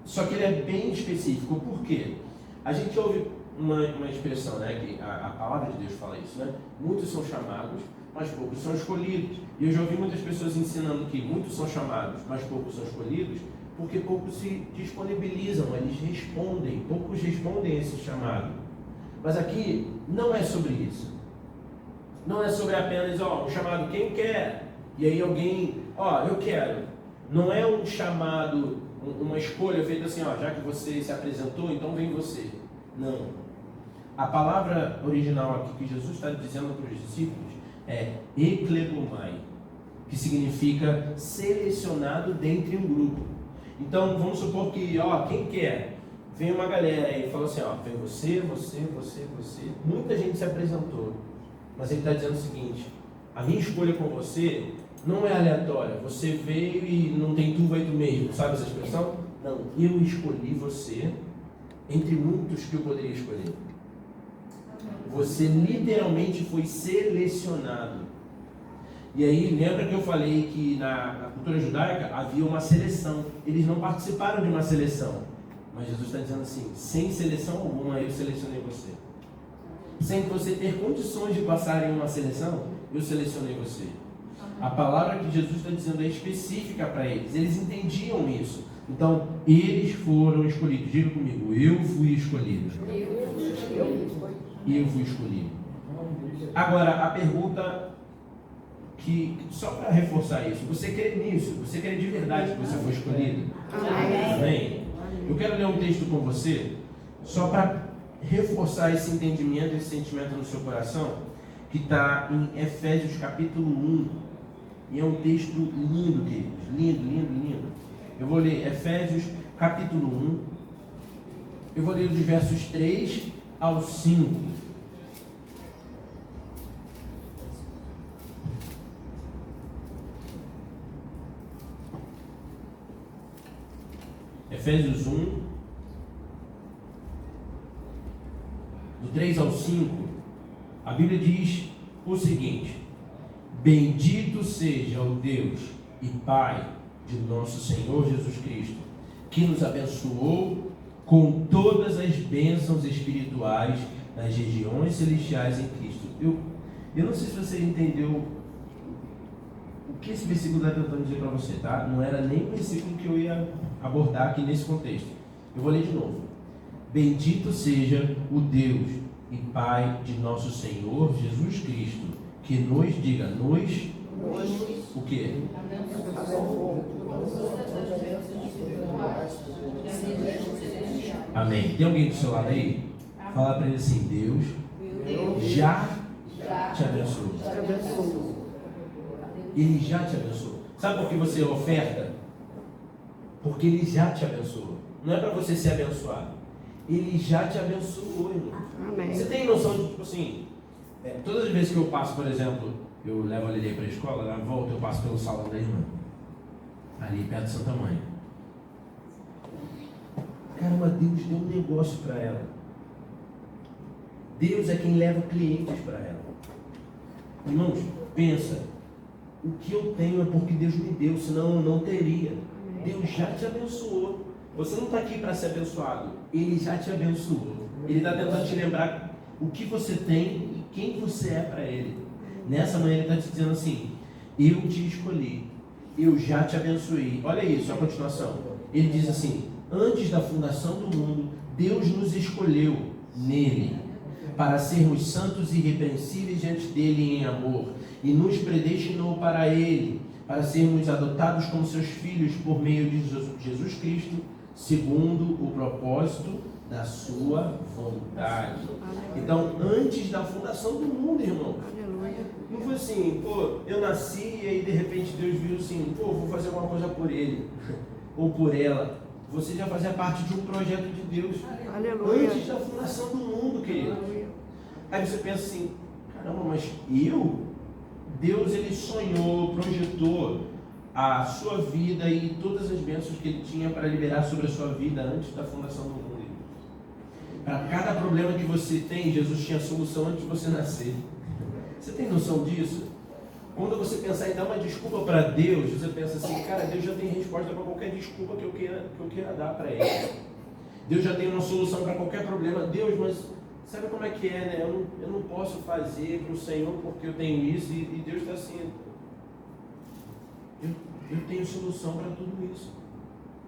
Só que ele é bem específico. Por quê? A gente ouve uma expressão, né? Que a palavra de Deus fala isso, né? Muitos são chamados, mas poucos são escolhidos. E eu já ouvi muitas pessoas ensinando que muitos são chamados, mas poucos são escolhidos, porque poucos se disponibilizam, eles respondem, poucos respondem a esse chamado. Mas aqui não é sobre isso. Não é sobre apenas, um chamado, quem quer? E aí alguém, eu quero. Não é um chamado, uma escolha feita assim, já que você se apresentou, então vem você. Não. A palavra original aqui que Jesus está dizendo para os discípulos é eklegomai, que significa selecionado dentre um grupo. Então, vamos supor que, quem quer? veio uma galera aí e falou assim, ó, vem você. Muita gente se apresentou. Mas ele está dizendo o seguinte, a minha escolha com você não é aleatória. Você veio e não tem tu, vai tu mesmo. Sabe essa expressão? Não, eu escolhi você entre muitos que eu poderia escolher. Você literalmente foi selecionado. E aí, lembra que eu falei que na cultura judaica havia uma seleção. Eles não participaram de uma seleção. Mas Jesus está dizendo assim, sem seleção alguma, eu selecionei você. Sem você ter condições de passar em uma seleção, eu selecionei você. A palavra que Jesus está dizendo é específica para eles. Eles entendiam isso. Então, eles foram escolhidos. Diga comigo, eu fui escolhido. Eu fui escolhido. Agora, a pergunta que, só para reforçar isso, você crê nisso? Você crê de verdade que você foi escolhido? Amém? Eu quero ler um texto com você, só para reforçar esse entendimento, esse sentimento no seu coração, que está em Efésios capítulo 1. E é um texto lindo, queridos. Lindo. Eu vou ler Efésios capítulo 1. Eu vou ler dos versos 3 ao 5. Efésios 1, do 3 ao 5, a Bíblia diz o seguinte: bendito seja o Deus e Pai de nosso Senhor Jesus Cristo, que nos abençoou com todas as bênçãos espirituais nas regiões celestiais em Cristo. Eu não sei se você entendeu o que esse versículo está tentando dizer para você, tá? Não era nem o versículo que eu ia abordar aqui nesse contexto. Eu vou ler de novo. Bendito seja o Deus e Pai de nosso Senhor Jesus Cristo, que nos diga, o quê? Amém. Tem alguém do seu lado aí? Fala para ele assim, Deus já te abençoou. Ele já te abençoou. Sabe por que você oferta? Porque Ele já te abençoou. Não é para você ser abençoado. Ele já te abençoou, irmão. Amém. Você tem noção de, tipo assim, todas as vezes que eu passo, por exemplo, eu levo a Lili para a escola, na volta eu passo pelo salão da irmã, ali perto de Santa Mãe. Caramba, Deus deu um negócio para ela. Deus é quem leva clientes para ela. Irmãos, pensa, o que eu tenho é porque Deus me deu, senão eu não teria. Deus já te abençoou. Você não está aqui para ser abençoado. Ele já te abençoou. Ele está tentando te lembrar o que você tem e quem você é para Ele. Nessa manhã Ele está te dizendo assim, eu te escolhi, eu já te abençoei. Olha isso, a continuação. Ele diz assim, antes da fundação do mundo, Deus nos escolheu nele, para sermos santos e irrepreensíveis diante dele em amor, e nos predestinou para ele, para sermos adotados como seus filhos por meio de Jesus Cristo, segundo o propósito da sua vontade. Então, antes da fundação do mundo, irmão, não foi assim, pô, eu nasci e aí de repente Deus viu assim, pô, vou fazer alguma coisa por ele, ou por ela. Você já fazia parte de um projeto de Deus. Aleluia. Antes da fundação do mundo, querido. Aí você pensa assim, caramba, mas Deus ele sonhou, projetou a sua vida e todas as bênçãos que Ele tinha para liberar sobre a sua vida antes da fundação do mundo. Para cada problema que você tem, Jesus tinha solução antes de você nascer. Você tem noção disso? Quando você pensar em dar uma desculpa para Deus, você pensa assim, cara, Deus já tem resposta para qualquer desculpa que eu queira dar para Ele. Deus já tem uma solução para qualquer problema. Deus, mas sabe como é que é, né? Eu não posso fazer para o Senhor porque eu tenho isso, e Deus está assim. Eu tenho solução para tudo isso.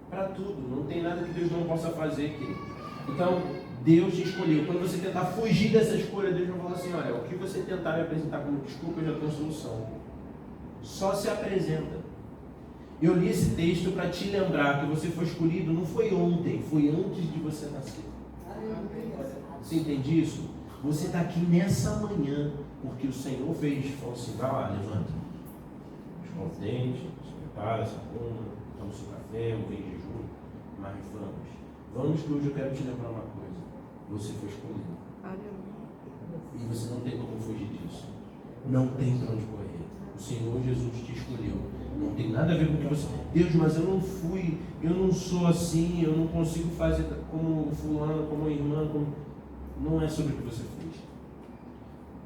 Para tudo. Não tem nada que Deus não possa fazer, querido. Então, Deus te escolheu. Quando você tentar fugir dessa escolha, Deus vai falar assim, olha, o que você tentar me apresentar como desculpa, eu já tenho solução. Só se apresenta. Eu li esse texto para te lembrar que você foi escolhido, não foi ontem, foi antes de você nascer. Você entende isso? Você está aqui nessa manhã, porque o Senhor fez, falou assim, vai lá, levanta. Escova os dentes, se prepara, se arruma, toma o seu café, ou vem em jejum, mas vamos. Vamos que hoje eu quero te lembrar uma coisa. Você foi escolhido. E você não tem como fugir disso. Não tem para onde correr. O Senhor Jesus te escolheu. Não tem nada a ver com o que você... Deus, mas eu não fui, eu não sou assim, eu não consigo fazer como fulano, como irmã, como... Não é sobre o que você fez.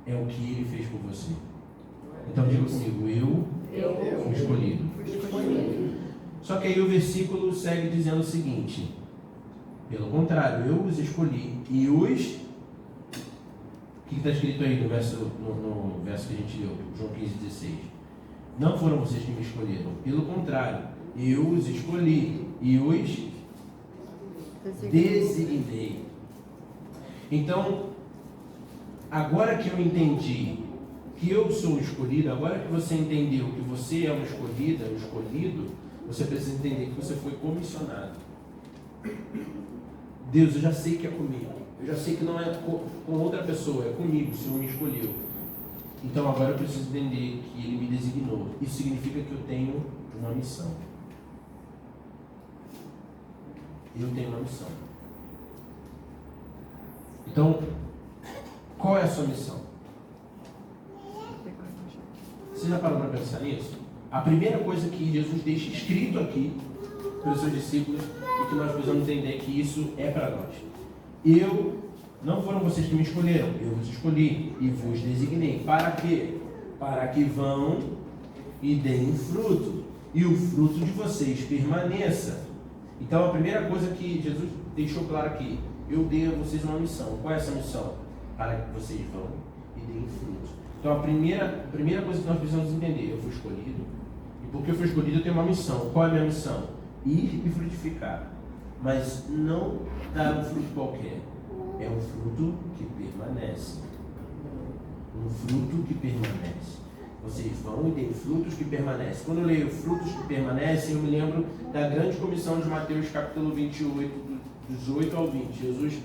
É o que Ele fez por você. Então diga comigo, eu fui escolhido. Só que aí o versículo segue dizendo o seguinte: pelo contrário, eu os escolhi e os... O que está escrito aí no verso que a gente leu, João 15,16? Não foram vocês que me escolheram, pelo contrário, eu os escolhi e os designei. Então, agora que eu entendi que eu sou o escolhido, agora que você entendeu que você é uma escolhida, um escolhido, você precisa entender que você foi comissionado. Deus, eu já sei que é comigo. Eu já sei que não é com outra pessoa, é comigo, o Senhor me escolheu. Então agora eu preciso entender que Ele me designou. Isso significa que eu tenho uma missão. Eu tenho uma missão. Então, qual é a sua missão? Você já parou para pensar nisso? A primeira coisa que Jesus deixa escrito aqui para os seus discípulos e que nós precisamos entender que isso é para nós. Não foram vocês que me escolheram, eu vos escolhi e vos designei. Para quê? Para que vão e deem fruto, e o fruto de vocês permaneça. Então a primeira coisa que Jesus deixou claro aqui: eu dei a vocês uma missão. Qual é essa missão? Para que vocês vão e deem fruto. Então a primeira coisa que nós precisamos entender: eu fui escolhido, e porque eu fui escolhido eu tenho uma missão. Qual é a minha missão? Ir e frutificar. Mas não dar um fruto qualquer. É um fruto que permanece. Um fruto que permanece. Vocês vão e têm frutos que permanecem. Quando eu leio frutos que permanecem, eu me lembro da grande comissão de Mateus capítulo 28, dos 8 ao 20. Jesus,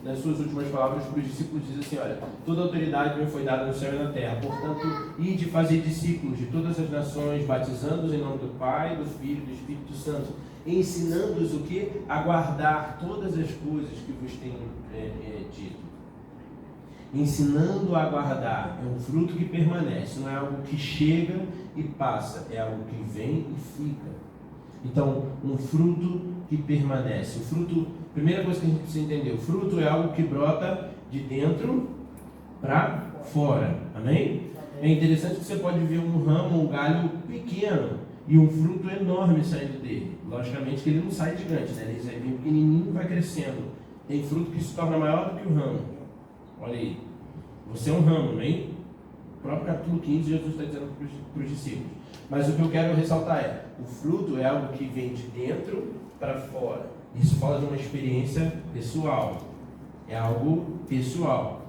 nas suas últimas palavras para os discípulos, diz assim: olha, toda autoridade me foi dada no céu e na terra. Portanto, ide fazer discípulos de todas as nações, batizando-os em nome do Pai, do Filho e do Espírito Santo, ensinando-os o que? A guardar todas as coisas que vos tenho dito. Ensinando a guardar é um fruto que permanece, não é algo que chega e passa, é algo que vem e fica. Então, um fruto que permanece. O fruto, primeira coisa que a gente precisa entender: o fruto é algo que brota de dentro para fora. Amém? É interessante que você pode ver um ramo, um galho pequeno e um fruto enorme saindo dele. Logicamente que ele não sai gigante, né? Ele sai bem pequenininho e vai crescendo. Tem fruto que se torna maior do que o ramo. Olha aí. Você é um ramo, amém? O próprio capítulo 15, Jesus está dizendo para os discípulos. Mas o que eu quero ressaltar é: o fruto é algo que vem de dentro para fora. Isso fala de uma experiência pessoal. É algo pessoal.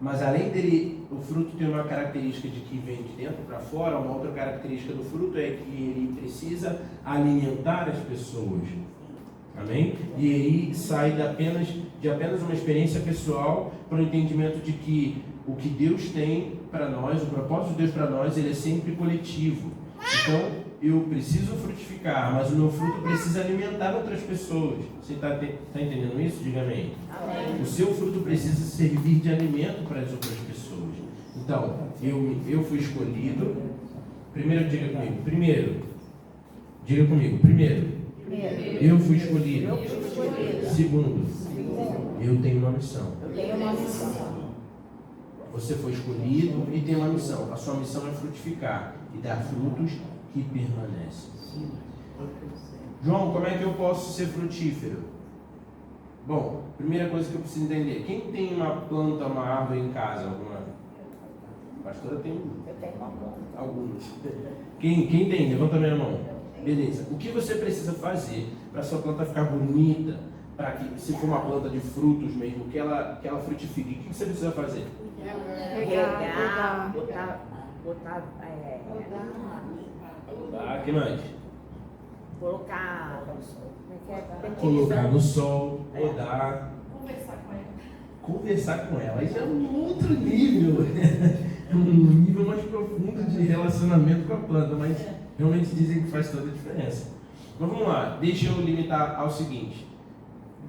Mas além dele, o fruto tem uma característica de que vem de dentro para fora. Uma outra característica do fruto é que ele precisa alimentar as pessoas. Amém? E aí sai de apenas uma experiência pessoal para o entendimento de que o que Deus tem para nós, o propósito de Deus para nós, ele é sempre coletivo. Então, eu preciso frutificar, mas o meu fruto precisa alimentar outras pessoas. Você está entendendo isso? Diga amém. Amém. O seu fruto precisa servir de alimento para as outras pessoas. Então, eu fui escolhido. Primeiro, diga comigo. Primeiro, eu fui escolhido. Segundo, eu tenho uma missão. Você foi escolhido e tem uma missão. A sua missão é frutificar e dar frutos que permanecem. João, como é que eu posso ser frutífero? Bom, primeira coisa que eu preciso entender: quem tem uma planta, uma árvore em casa? Alguma? A pastora tem? Eu tenho uma planta. Alguns. Quem tem? Levanta a minha mão. Beleza. O que você precisa fazer para a sua planta ficar bonita? Para que, se for uma planta de frutos mesmo, que ela frutifique, o que você precisa fazer? Regar, Rodar, o que mais? colocar No sol, rodar. Conversar com ela. Isso é um outro nível. É um nível mais profundo de relacionamento com a planta, mas realmente dizem que faz toda a diferença. Mas vamos lá, deixa eu limitar ao seguinte: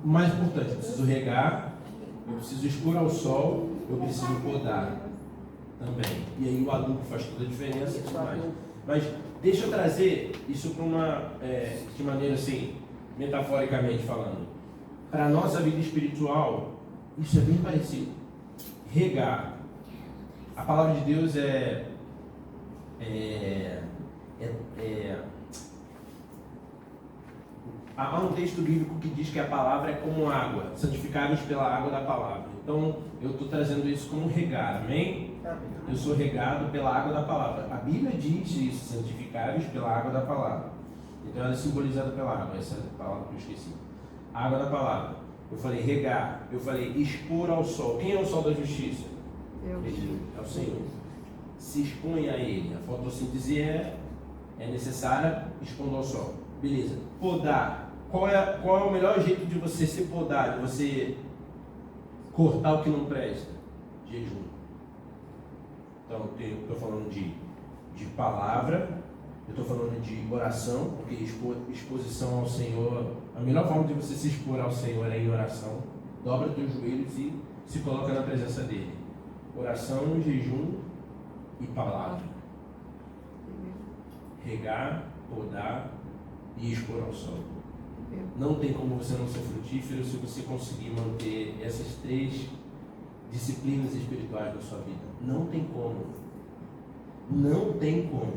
o mais importante, eu preciso regar, eu preciso expor ao sol, eu preciso podar também. E aí o adubo faz toda a diferença e tudo mais. Mas deixa eu trazer isso para uma, de maneira assim, metaforicamente falando. Para a nossa vida espiritual, isso é bem parecido. Regar. A palavra de Deus há um texto bíblico que diz que a palavra é como água, santificados pela água da palavra. Então, eu estou trazendo isso como regar, amém? Eu sou regado pela água da palavra. A Bíblia diz isso, santificados pela água da palavra. Então, ela é simbolizada pela água, essa palavra que eu esqueci. Água da palavra. Eu falei regar, eu falei expor ao sol. Quem é o sol da justiça? É o Senhor. Se expõe a Ele. A fotossíntese é necessária expondo ao sol. Beleza. Podar. Qual é o melhor jeito de você se podar, de você cortar o que não presta? Jejum. Então, eu estou falando de palavra, eu estou falando de oração, porque exposição ao Senhor, a melhor forma de você se expor ao Senhor é em oração. Dobra os teus joelhos e se coloca na presença dEle. Oração, jejum e palavra. Regar, podar e expor ao sol. Não tem como você não ser frutífero se você conseguir manter essas 3 disciplinas espirituais na sua vida. Não tem como. Não tem como.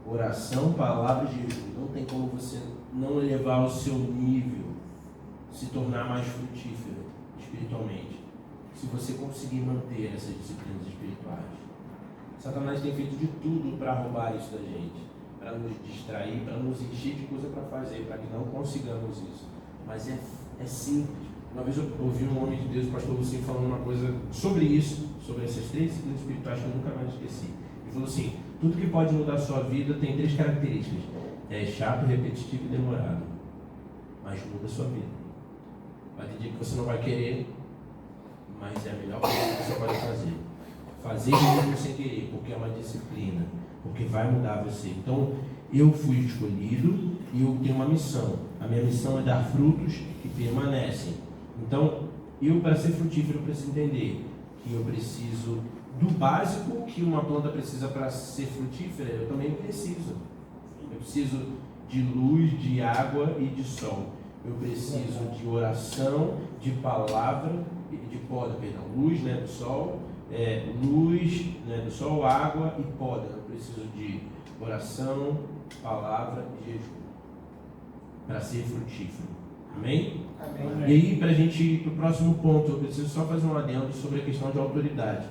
Oração, palavra e jejum. Não tem como você não elevar o seu nível, se tornar mais frutífero espiritualmente, se você conseguir manter essas disciplinas espirituais. Satanás tem feito de tudo para roubar isso da gente, para nos distrair, para nos encher de coisa para fazer, para que não consigamos isso. Mas é simples. Uma vez eu ouvi um homem de Deus, o pastor Lucinho, falando uma coisa sobre isso, sobre essas 3 disciplinas espirituais que eu nunca mais esqueci. Ele falou assim: tudo que pode mudar a sua vida tem 3 características. É chato, repetitivo e demorado, mas muda a sua vida. Vai ter dia que você não vai querer, mas é a melhor coisa que você pode fazer. Fazer mesmo sem querer, porque é uma disciplina, porque vai mudar você. Então, eu fui escolhido e eu tenho uma missão. A minha missão é dar frutos que permanecem. Então, para ser frutífero, eu preciso entender que eu preciso do básico que uma planta precisa para ser frutífera. Eu também preciso. Eu preciso de luz, de água e de sol. Eu preciso de oração, de palavra, de poda, perdão. Luz, né, do sol, luz, né, do sol, água e poda. Eu preciso de oração, palavra e jejum para ser frutífero. Amém? Amém. E aí, para a gente ir para o próximo ponto, eu preciso só fazer um adendo sobre a questão de autoridade.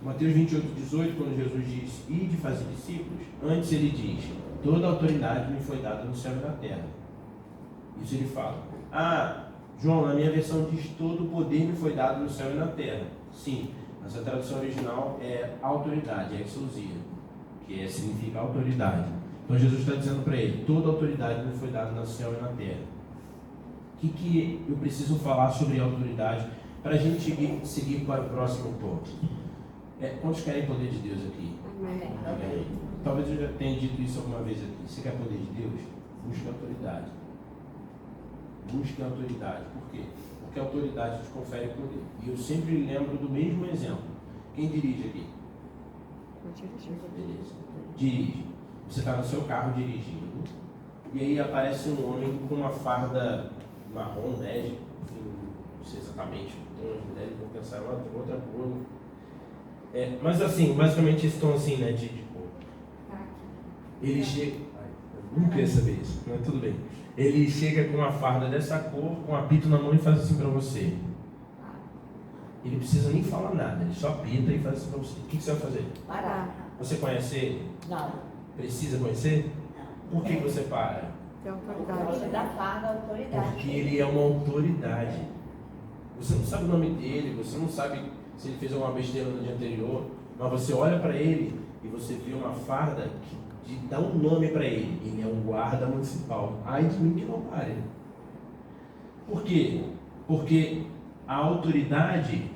Mateus 28:18, quando Jesus diz: ide fazer discípulos, antes ele diz: toda a autoridade me foi dada no céu e na terra. Isso ele fala. João, na minha versão diz: todo o poder me foi dado no céu e na terra. Sim, essa tradução original é autoridade, é exousia, que significa autoridade. Então Jesus está dizendo para ele: toda a autoridade me foi dada no céu e na terra. O que eu preciso falar sobre autoridade para a gente seguir para o próximo ponto? Quantos querem poder de Deus aqui? Amém. Talvez eu já tenha dito isso alguma vez aqui. Você quer poder de Deus? Busque autoridade. Busque autoridade. Por quê? Porque a autoridade te confere poder. E eu sempre lembro do mesmo exemplo. Quem dirige aqui? Beleza. Dirige. Você está no seu carro dirigindo, e aí aparece um homem com uma farda marrom, bege, não sei exatamente, tem umas mulheres que vão pensar uma outra cor. Mas assim, basicamente eles estão assim, né, de cor. Ele chega... eu nunca ia saber isso, mas tudo bem. Ele chega com uma farda dessa cor, com um apito na mão e faz assim para você. Ele não precisa nem falar nada, ele só apita e faz assim para você. O que você vai fazer? Parar. Você conhece ele? Não. Precisa conhecer? Por que você para? Tem autoridade. Da farda, autoridade. Porque ele é uma autoridade. Você não sabe o nome dele, você não sabe se ele fez alguma besteira no dia anterior, mas você olha para ele e você vê uma farda que dá um nome para ele. Ele é um guarda municipal. Ai de mim que não pare. Por quê? Porque a autoridade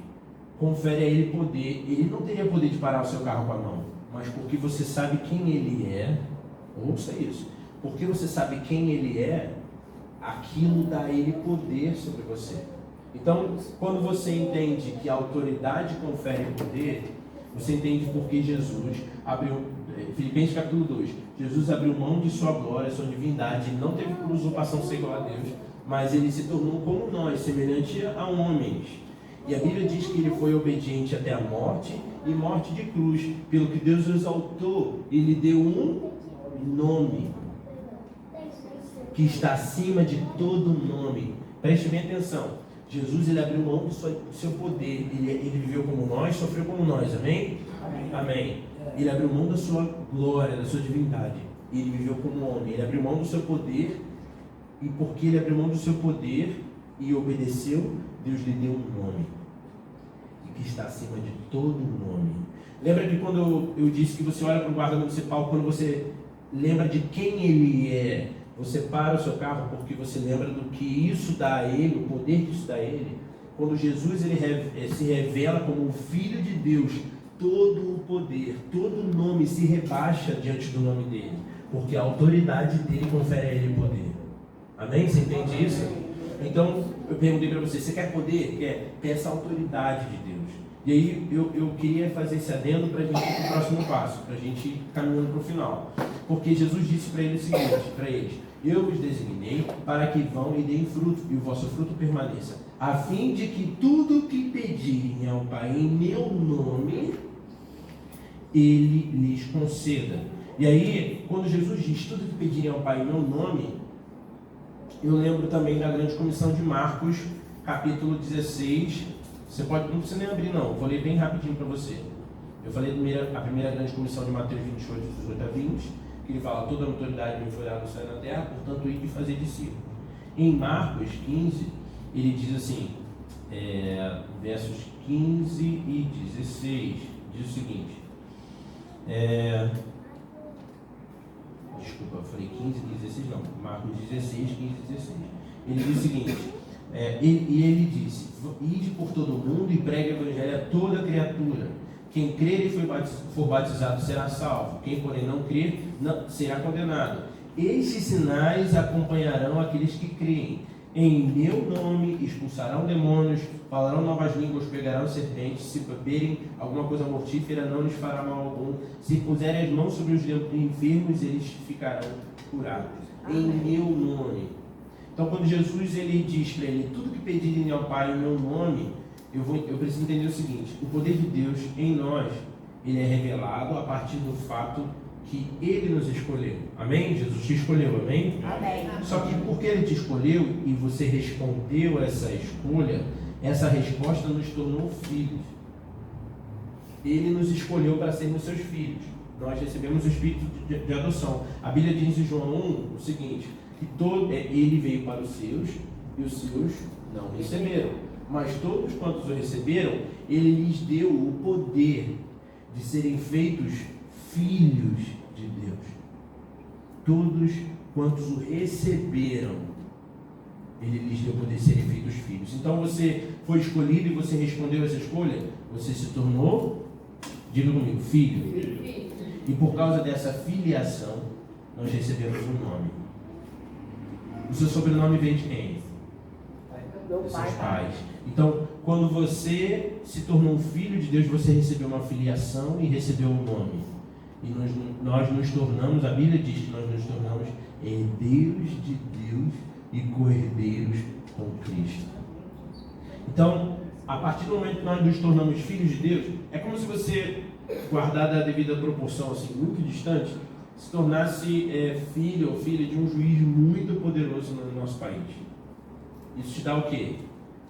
confere a ele poder. Ele não teria poder de parar o seu carro com a mão, mas porque você sabe quem ele é, ouça isso, porque você sabe quem ele é, aquilo dá a ele poder sobre você. Então, quando você entende que a autoridade confere poder, você entende porque Jesus abriu, Filipenses capítulo 2, Jesus abriu mão de sua glória, sua divindade, ele não teve por usurpação ser igual a Deus, mas ele se tornou como nós, semelhante a homens. E a Bíblia diz que ele foi obediente até a morte, e morte de cruz, pelo que Deus o exaltou, ele deu um nome, que está acima de todo nome. Preste bem atenção. Jesus, ele abriu mão do seu poder, ele viveu como nós, sofreu como nós, amém? Amém. Ele abriu mão da sua glória, da sua divindade, ele viveu como homem, ele abriu mão do seu poder, e porque ele abriu mão do seu poder e obedeceu, Deus lhe deu um nome, que está acima de todo nome. Lembra que quando eu disse que você olha para o guarda municipal, quando você lembra de quem ele é, você para o seu carro porque você lembra do que isso dá a ele, o poder que isso dá a ele. Quando Jesus ele se revela como o Filho de Deus, todo o poder, todo nome se rebaixa diante do nome dele, porque a autoridade dele confere a ele poder. Amém? Você entende isso? Então, eu perguntei para você quer poder? Quer? Peça a autoridade de Deus. E aí, eu queria fazer esse adendo para a gente ir para o próximo passo, para a gente ir caminhando para o final. Porque Jesus disse para eles o seguinte, para eles: eu os designei para que vão e deem fruto, e o vosso fruto permaneça, a fim de que tudo o que pedirem ao Pai em meu nome, Ele lhes conceda. E aí, quando Jesus diz tudo o que pedirem ao Pai em meu nome, eu lembro também da grande comissão de Marcos, capítulo 16. Você pode, não precisa nem abrir não, eu vou ler bem rapidinho para você. Eu falei a primeira grande comissão de Mateus 28, 18 a 20, que ele fala: toda a autoridade me foi dada no céu e na terra, portanto, ide e fazer discípulos. Em Marcos 15, ele diz assim, versos 15 e 16, diz o seguinte, desculpa, eu falei 15 e 16, não, Marcos 16, 15 e 16. Ele diz o seguinte, e ele disse: ide por todo o mundo e pregue o evangelho a toda criatura. Quem crer e for batizado será salvo, quem porém não crer será condenado. Estes sinais acompanharão aqueles que creem. Em meu nome expulsarão demônios, falarão novas línguas, pegarão serpentes, se beberem alguma coisa mortífera não lhes fará mal algum, se puserem as mãos sobre os enfermos eles ficarão curados. Em meu nome. Então, quando Jesus ele diz para ele: tudo que pedirem ao Pai em meu nome, eu preciso entender o seguinte: o poder de Deus em nós, ele é revelado a partir do fato que ele nos escolheu. Amém? Jesus te escolheu, amém? Amém. Só que porque ele te escolheu e você respondeu a essa escolha, essa resposta nos tornou filhos. Ele nos escolheu para sermos seus filhos. Nós recebemos o espírito de adoção. A Bíblia diz em João 1 o seguinte: que ele veio para os seus e os seus não receberam. Mas todos quantos o receberam, ele lhes deu o poder de serem feitos filhos de Deus. Todos quantos o receberam, ele lhes deu o poder de serem feitos filhos. Então você foi escolhido e você respondeu essa escolha, você se tornou, diga comigo, filho. E por causa dessa filiação, nós recebemos um nome. O seu sobrenome vem de quem? Dos seus pais. Então, quando você se tornou um filho de Deus, você recebeu uma filiação e recebeu um nome. E nós nos tornamos, a Bíblia diz que nós nos tornamos herdeiros de Deus e co-herdeiros com Cristo. Então, a partir do momento que nós nos tornamos filhos de Deus, é como se você, guardada a devida proporção, assim, muito distante, se tornasse filho ou filha de um juiz muito poderoso no nosso país. Isso te dá o quê?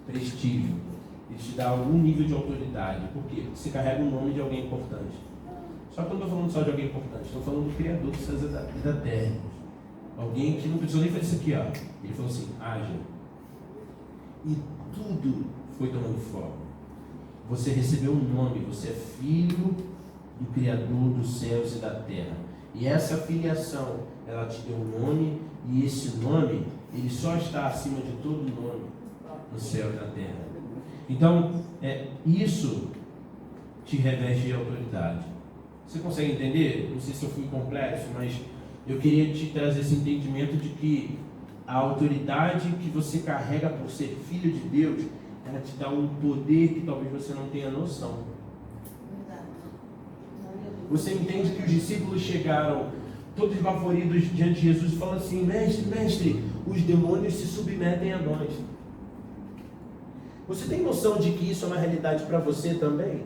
Prestígio. Isso te dá algum nível de autoridade. Por quê? Porque você carrega o nome de alguém importante. Só que eu não estou falando só de alguém importante, estou falando do Criador dos céus e da terra. Alguém que não precisou nem fazer isso aqui, ó. Ele falou assim: haja. E tudo foi tomando forma. Você recebeu um nome, você é filho do Criador dos céus e da terra. E essa filiação, ela te deu um nome, e esse nome, ele só está acima de todo nome no céu e na terra. Então, isso te reveste de autoridade. Você consegue entender? Não sei se eu fui complexo, mas eu queria te trazer esse entendimento de que A autoridade que você carrega por ser filho de Deus, ela te dá um poder que talvez você não tenha noção. Você entende que os discípulos chegaram todos esbaforidos diante de Jesus e falam assim: mestre, mestre, os demônios se submetem a nós. Você tem noção de que isso é uma realidade para você também?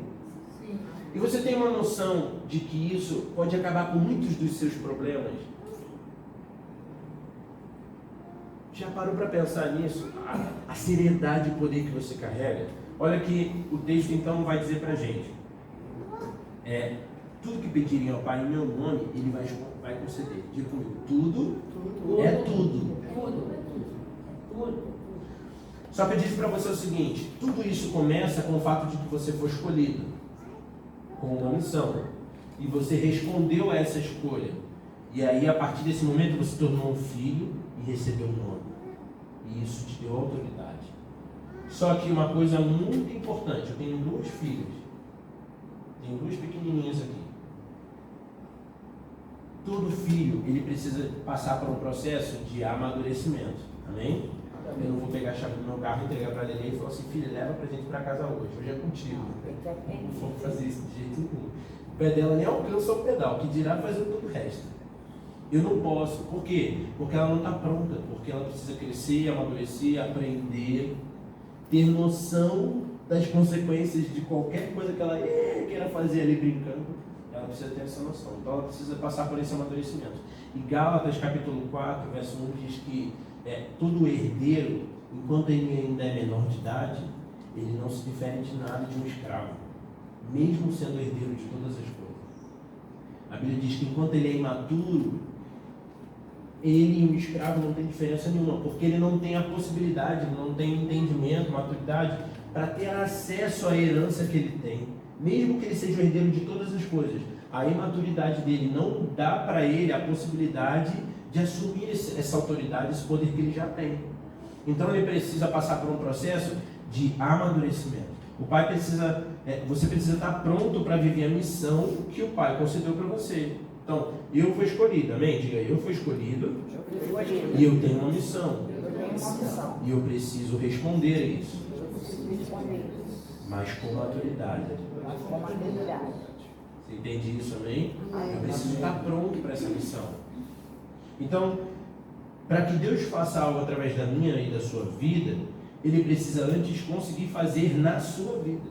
Sim. E você tem uma noção de que isso pode acabar com muitos dos seus problemas? Já parou para pensar nisso? A seriedade e o poder que você carrega? Olha que o texto então vai dizer para a gente. Tudo que pedirem ao Pai em meu nome, Ele vai conceder. Diga comigo, tudo. É tudo. Só que eu disse para você o seguinte: tudo isso começa com o fato de que você foi escolhido com uma missão e você respondeu a essa escolha, e aí a partir desse momento você se tornou um filho e recebeu um nome, e isso te deu autoridade. Só que uma coisa muito importante: eu tenho 2 filhas, tenho 2 pequenininhas aqui. Todo filho, ele precisa passar por um processo de amadurecimento, amém? Eu não vou pegar a chave do meu carro, entregar para a Lelê e falar assim: filha, leva pra gente para casa hoje é contigo. Não vou fazer isso de jeito nenhum. O pé dela nem alcança o pedal, que dirá fazer todo o resto. Eu não posso. Por quê? Porque ela não está pronta, porque ela precisa crescer, amadurecer, aprender, ter noção das consequências de qualquer coisa que ela queira fazer ali brincando. Ela precisa ter essa noção. Então ela precisa passar por esse amadurecimento. E Gálatas capítulo 4, verso 1 diz que todo herdeiro, enquanto ele ainda é menor de idade, ele não se difere de nada de um escravo, mesmo sendo herdeiro de todas as coisas. A Bíblia diz que enquanto ele é imaturo, ele e um escravo não tem diferença nenhuma, porque ele não tem a possibilidade, não tem entendimento, maturidade, para ter acesso à herança que ele tem, mesmo que ele seja o herdeiro de todas as coisas. A imaturidade dele não dá para ele a possibilidade de assumir essa autoridade, esse poder que ele já tem. Então ele precisa passar por um processo de amadurecimento. Você precisa estar pronto para viver a missão que o Pai concedeu para você. Então, eu fui escolhido, amém? Diga, eu fui escolhido e eu tenho uma missão. E eu preciso responder a isso. Mas com maturidade. Você entende isso, amém? Eu preciso estar pronto para essa missão. Então, para que Deus faça algo através da minha e da sua vida, Ele precisa antes conseguir fazer na sua vida.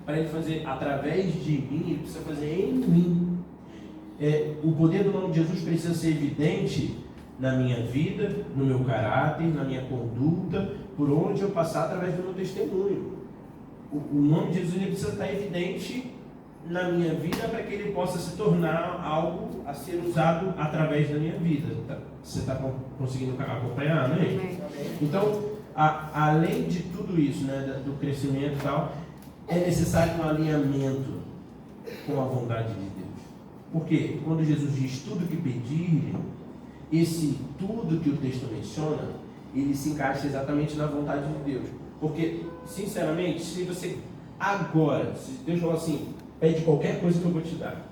Para Ele fazer através de mim, Ele precisa fazer em mim. O poder do nome de Jesus precisa ser evidente na minha vida, no meu caráter, na minha conduta, por onde eu passar através do meu testemunho. O nome de Jesus ele precisa estar evidente na minha vida para que ele possa se tornar algo a ser usado através da minha vida. Você está conseguindo acompanhar, né? Então, além de tudo isso, né, do crescimento e tal, é necessário um alinhamento com a vontade de Deus. Porque quando Jesus diz tudo que pedirem, esse tudo que o texto menciona, ele se encaixa exatamente na vontade de Deus. Porque, sinceramente, se você agora, se Deus falar assim, pede qualquer coisa que eu vou te dar,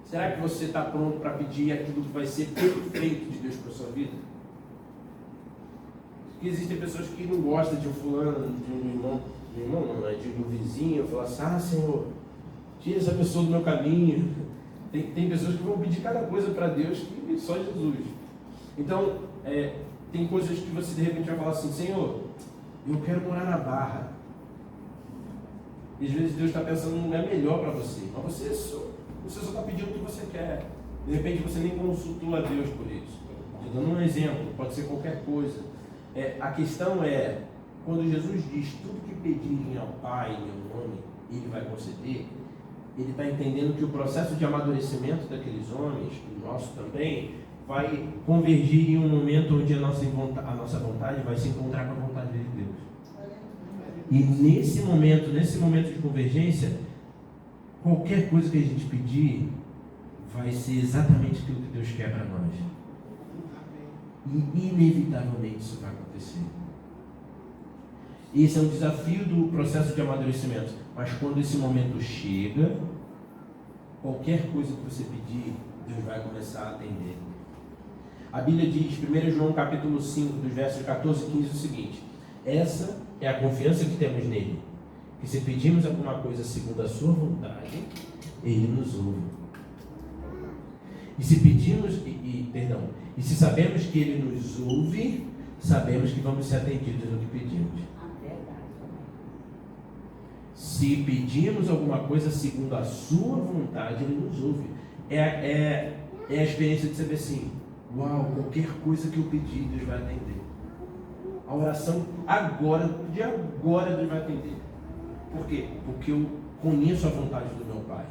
será que você está pronto para pedir aquilo que vai ser perfeito de Deus para a sua vida? Porque existem pessoas que não gostam de um fulano, de um irmão não, de um vizinho, falar assim, Senhor, tira essa pessoa do meu caminho. Tem pessoas que vão pedir cada coisa para Deus que só Jesus. Então, tem coisas que você de repente vai falar assim, Senhor, eu quero morar na Barra. E às vezes Deus está pensando num lugar melhor para você, mas você só está pedindo o que você quer. De repente você nem consultou a Deus por isso. Estou dando um exemplo, pode ser qualquer coisa. A questão é, quando Jesus diz tudo que pedirem ao Pai em meu nome, Ele vai conceder, Ele está entendendo que o processo de amadurecimento daqueles homens, o nosso também, vai convergir em um momento onde a nossa vontade vai se encontrar com a vontade de Deus. E nesse momento de convergência, qualquer coisa que a gente pedir vai ser exatamente aquilo que Deus quer para nós. E inevitavelmente isso vai acontecer. Esse é um desafio do processo de amadurecimento. Mas quando esse momento chega, qualquer coisa que você pedir, Deus vai começar a atender. A Bíblia diz, 1 João capítulo 5, dos versos 14 e 15, o seguinte: essa é a confiança que temos nele, que se pedimos alguma coisa segundo a sua vontade, ele nos ouve. E se pedimos, e se sabemos que ele nos ouve, sabemos que vamos ser atendidos no que pedimos. Se pedimos alguma coisa segundo a sua vontade, ele nos ouve. É a experiência de saber assim: uau, qualquer coisa que eu pedir, Deus vai atender. A oração de agora Deus vai atender. Por quê? Porque eu conheço a vontade do meu Pai.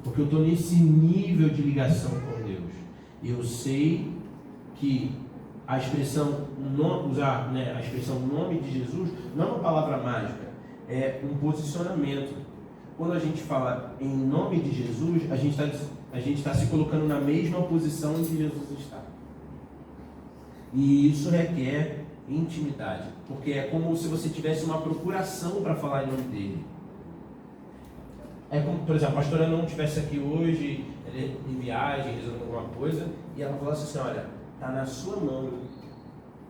Porque eu estou nesse nível de ligação com Deus. Eu sei que a expressão a expressão nome de Jesus não é uma palavra mágica, é um posicionamento. Quando a gente fala em nome de Jesus, a gente está se colocando na mesma posição em que Jesus está. E isso requer intimidade, porque é como se você tivesse uma procuração para falar em nome dele. É como, por exemplo, a pastora não estivesse aqui hoje, em viagem, resolvendo alguma coisa, e ela falasse assim: olha, está na sua mão.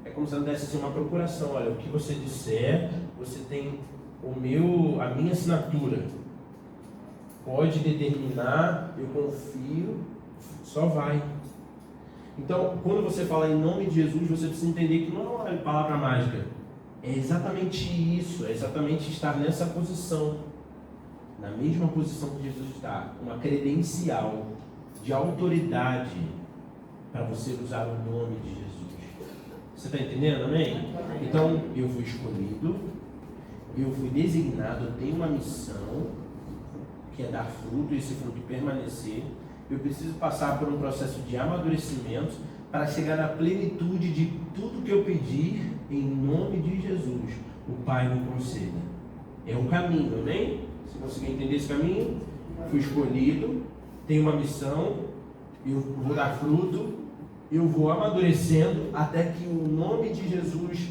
É como se ela desse assim, uma procuração: olha, o que você disser, você tem a minha assinatura. Pode determinar, eu confio, só vai. Então, quando você fala em nome de Jesus, você precisa entender que não é uma palavra mágica. É exatamente isso, é exatamente estar nessa posição, na mesma posição que Jesus está, uma credencial de autoridade para você usar o nome de Jesus. Você está entendendo, amém? Então, eu fui escolhido, eu fui designado, eu tenho uma missão, que é dar fruto, e esse fruto permanecer. Eu preciso passar por um processo de amadurecimento para chegar na plenitude de tudo que eu pedir em nome de Jesus. O Pai me conceda. É um caminho, amém? Se conseguir entender esse caminho, fui escolhido, tenho uma missão, eu vou dar fruto, eu vou amadurecendo até que o nome de Jesus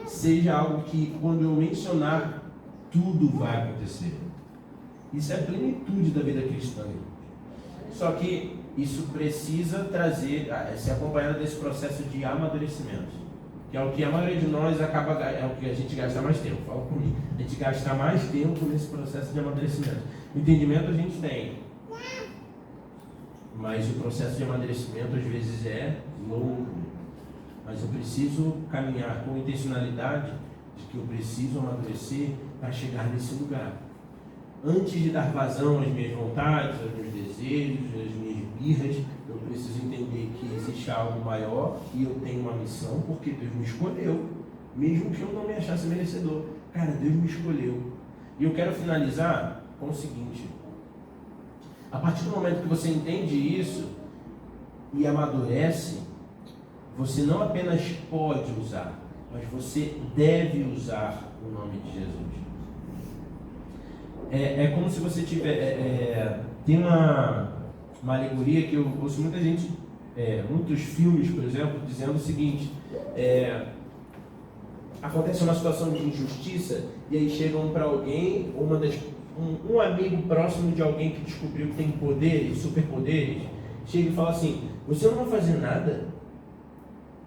seja algo que, quando eu mencionar, tudo vai acontecer. Isso é a plenitude da vida cristã. Só que isso precisa ser acompanhado desse processo de amadurecimento, que é o que a maioria de nós é o que a gente gasta mais tempo. Fala comigo. A gente gasta mais tempo nesse processo de amadurecimento. Entendimento a gente tem, mas o processo de amadurecimento às vezes é longo. Mas eu preciso caminhar com intencionalidade de que eu preciso amadurecer para chegar nesse lugar. Antes de dar vazão às minhas vontades, aos meus desejos, às minhas birras, eu preciso entender que existe algo maior e eu tenho uma missão, porque Deus me escolheu, mesmo que eu não me achasse merecedor. Cara, Deus me escolheu. E eu quero finalizar com o seguinte: a partir do momento que você entende isso e amadurece, você não apenas pode usar, mas você deve usar o nome de Jesus. É como se você tem uma alegoria que eu ouço muita gente, muitos filmes, por exemplo, dizendo o seguinte: acontece uma situação de injustiça e aí chegam para alguém, ou um amigo próximo de alguém que descobriu que tem poderes, superpoderes, chega e fala assim: você não vai fazer nada?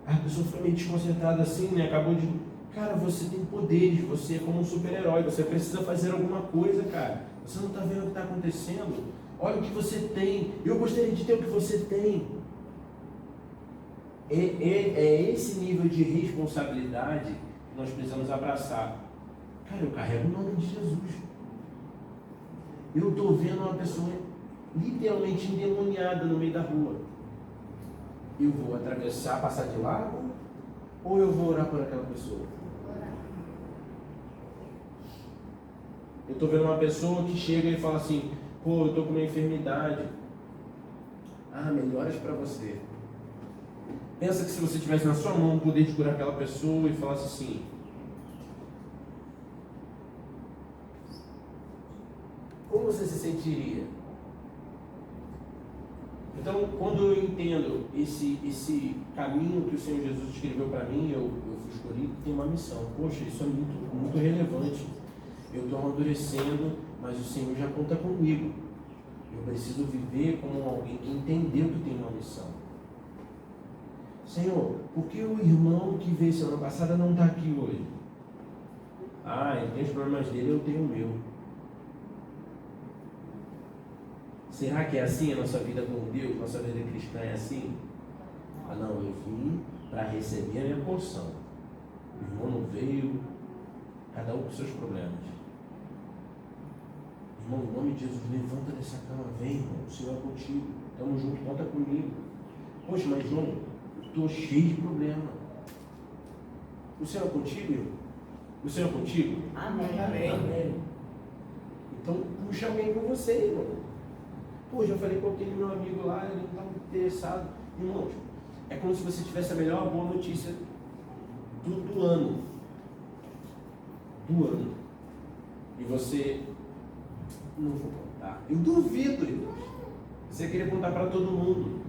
A pessoa fica meio desconcentrada assim, né? Acabou de... Cara, você tem poderes, você é como um super-herói, você precisa fazer alguma coisa, cara. Você não está vendo o que está acontecendo? Olha o que você tem, eu gostaria de ter o que você tem. É esse nível de responsabilidade que nós precisamos abraçar. Cara, eu carrego o nome de Jesus. Eu estou vendo uma pessoa literalmente endemoniada no meio da rua. Eu vou atravessar, passar de lado, ou eu vou orar por aquela pessoa? Eu estou vendo uma pessoa que chega e fala assim: pô, eu estou com uma enfermidade. Ah, melhoras para você. Pensa que se você tivesse na sua mão o poder de curar aquela pessoa e falasse assim: como você se sentiria? Então, quando eu entendo esse caminho que o Senhor Jesus escreveu para mim, eu fui escolhido, tem uma missão. Poxa, isso é muito, muito relevante. Eu estou amadurecendo, mas o Senhor já conta comigo. Eu preciso viver como alguém que entendeu que tem uma missão. Senhor, por que o irmão que veio semana passada não está aqui hoje? Ah, ele tem os problemas dele, eu tenho o meu. Será que é assim a nossa vida com Deus, nossa vida cristã é assim? Ah não, eu vim para receber a minha porção. O irmão não veio, cada um com seus problemas. Irmão, em nome de Jesus, levanta dessa cama, vem, irmão, o Senhor é contigo, estamos juntos, conta comigo. Poxa, mas João, eu estou cheio de problema. O Senhor é contigo, irmão? O Senhor é contigo? Amém. Amém. Então, puxa alguém com você, irmão. Poxa, eu falei com aquele meu amigo lá, ele não estava interessado. Irmãos, é como se você tivesse a melhor boa notícia do ano. Do ano. E você... Não vou contar. Eu duvido, irmãos. Você queria contar para todo mundo.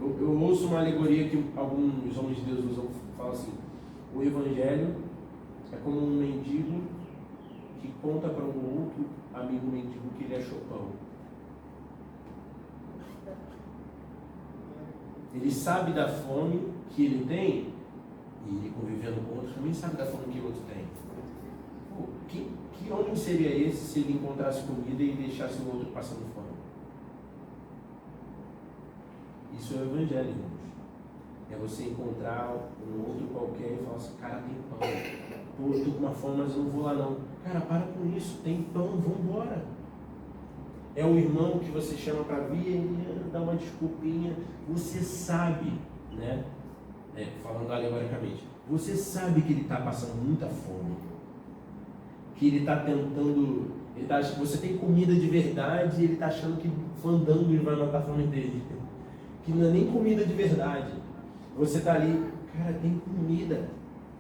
Eu ouço uma alegoria que alguns homens de Deus usam, falam assim: o evangelho é como um mendigo que conta para um outro amigo mendigo que ele achou pão. Ele sabe da fome que ele tem, e ele convivendo com outros também sabe da fome que o outro tem. Pô, que homem seria esse se ele encontrasse comida e deixasse o outro passando fome? Isso é o evangelho, irmãos. É você encontrar um outro qualquer e falar assim: cara, tem pão. Pô, eu tô com uma fome, mas eu não vou lá não. Cara, para com isso, tem pão, vambora. É o irmão que você chama para vir e dá uma desculpinha. Você sabe, né? Falando alegoricamente, você sabe que ele está passando muita fome. Que ele está tentando... você tem comida de verdade e ele está achando que fandango ele vai matar a fome dele. Que não é nem comida de verdade. Você está ali, cara, tem comida.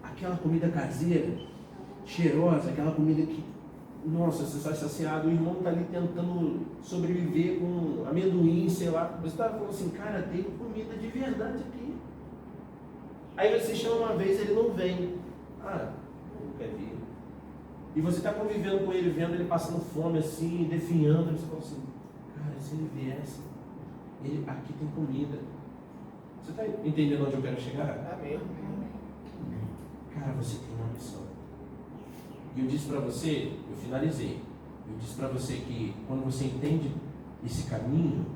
Aquela comida caseira, cheirosa, aquela comida que... Nossa, você está saciado, o irmão está ali tentando sobreviver com amendoim, sei lá. Você está falando assim: cara, tem comida de verdade aqui. Aí você chama uma vez, ele não vem. Ah, não quer vir. E você está convivendo com ele, vendo ele passando fome assim, definhando. Você fala assim: cara, se ele viesse, aqui tem comida. Você está entendendo onde eu quero chegar? Amém. Cara, você tem uma missão. E eu disse para você, eu finalizei, eu disse para você que quando você entende esse caminho,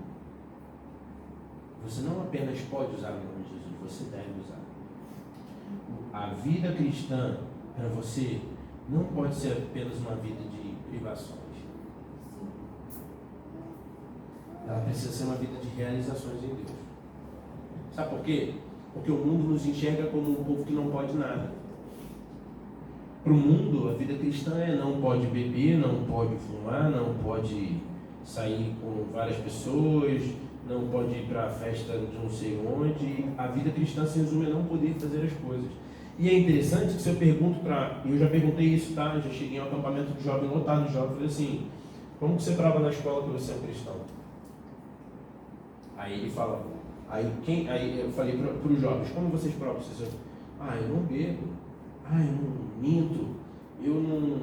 você não apenas pode usar o nome de Jesus, você deve usar. A vida cristã para você não pode ser apenas uma vida de privações. Ela precisa ser uma vida de realizações em Deus. Sabe por quê? Porque o mundo nos enxerga como um povo que não pode nada. Para o mundo, a vida cristã não pode beber, não pode fumar, não pode sair com várias pessoas, não pode ir para a festa de não sei onde. A vida cristã se resume a não poder fazer as coisas. E é interessante que se eu pergunto eu já perguntei isso, tá? Eu já cheguei ao acampamento de jovem, lotado de jovem, falei assim: como que você prova na escola que você é um cristão? Aí ele fala, aí eu falei para os jovens: como vocês provam? Eu não bebo. Eu não minto, eu não...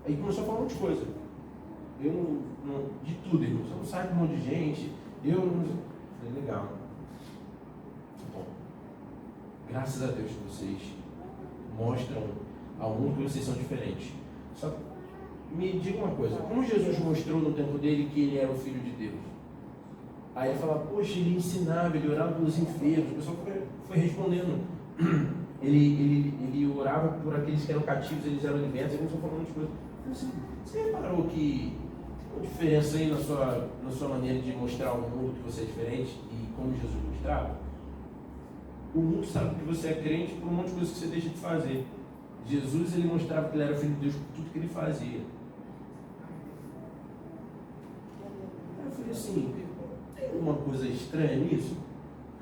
Aí começou a falar um monte de coisa. Eu não... De tudo, irmão. Você não sai com um monte de gente. Eu não... Falei, legal. Bom, graças a Deus que vocês mostram ao mundo que vocês são diferentes. Só me diga uma coisa. Como Jesus mostrou no tempo dele que ele era o Filho de Deus? Aí ele fala: poxa, ele ensinava, ele orava pelos enfermos. O pessoal foi respondendo. Ele orava por aqueles que eram cativos, eles eram libertos. Ele começou falando de coisas. Assim, você reparou que tem uma diferença aí na sua maneira de mostrar ao mundo que você é diferente e como Jesus mostrava? O mundo sabe que você é crente por um monte de coisas que você deixa de fazer. Jesus, ele mostrava que ele era filho de Deus por tudo que ele fazia. Aí eu falei assim: tem alguma coisa estranha nisso?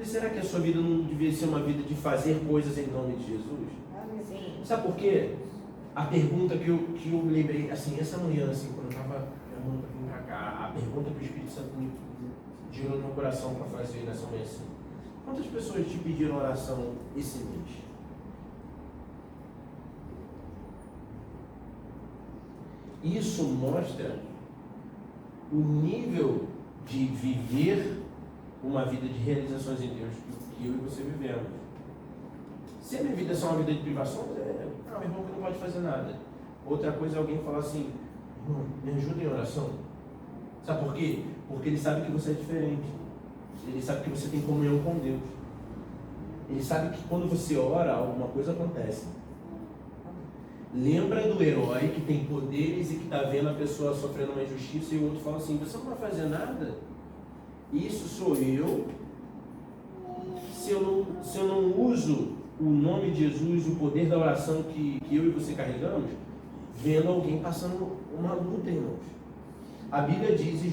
Será que a sua vida não devia ser uma vida de fazer coisas em nome de Jesus? Sim. Sabe por quê? A pergunta que eu lembrei, assim, essa manhã, assim, quando eu estava arrumando para vir para cá, a pergunta que o Espírito Santo me girou no meu coração para fazer nessa manhã, assim: quantas pessoas te pediram oração esse mês? Isso mostra o nível de viver uma vida de realizações em Deus que eu e você vivemos. Se a minha vida é só uma vida de privações, meu irmão que não pode fazer nada. Outra coisa é alguém falar assim, irmão, me ajuda em oração. Sabe por quê? Porque ele sabe que você é diferente. Ele sabe que você tem comunhão com Deus. Ele sabe que quando você ora, alguma coisa acontece. Lembra do herói que tem poderes e que está vendo a pessoa sofrendo uma injustiça e o outro fala assim, você não vai fazer nada? Isso sou eu. Se eu não uso o nome de Jesus, o poder da oração que eu e você carregamos, vendo alguém passando uma luta, irmãos. A Bíblia diz em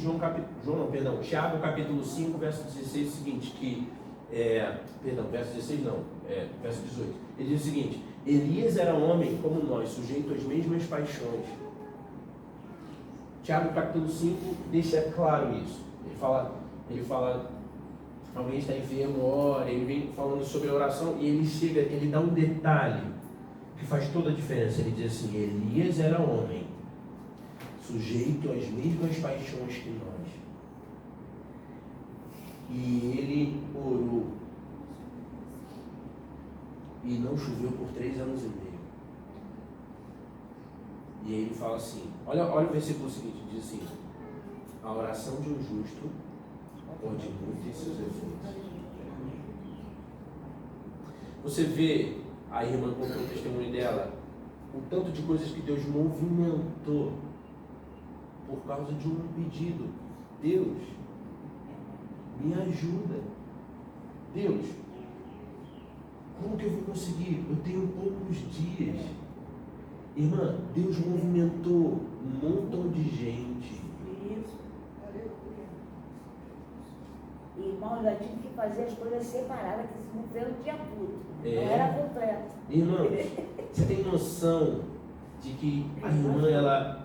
Tiago capítulo 5, verso 16 o seguinte, verso 16 não, verso 18. Ele diz o seguinte, Elias era homem como nós, sujeito às mesmas paixões. Tiago capítulo 5 deixa claro isso. Ele fala, alguém está enfermo, ora, ele vem falando sobre a oração e ele dá um detalhe que faz toda a diferença. Ele diz assim, Elias era homem, sujeito às mesmas paixões que nós. E ele orou. E não choveu por 3 anos e meio. E aí ele fala assim, olha o versículo seguinte, diz assim, a oração de um justo pode muito em seus efeitos. Você vê, a irmã contou o testemunho dela, o tanto de coisas que Deus movimentou por causa de um pedido. Deus, me ajuda. Deus, como que eu vou conseguir? Eu tenho poucos dias. Irmã, Deus movimentou um montão de gente. Isso. Irmão, eu tive que fazer as coisas separadas, que se não fez o dia tudo. Não era completo. Irmã, você tem noção de que a irmã,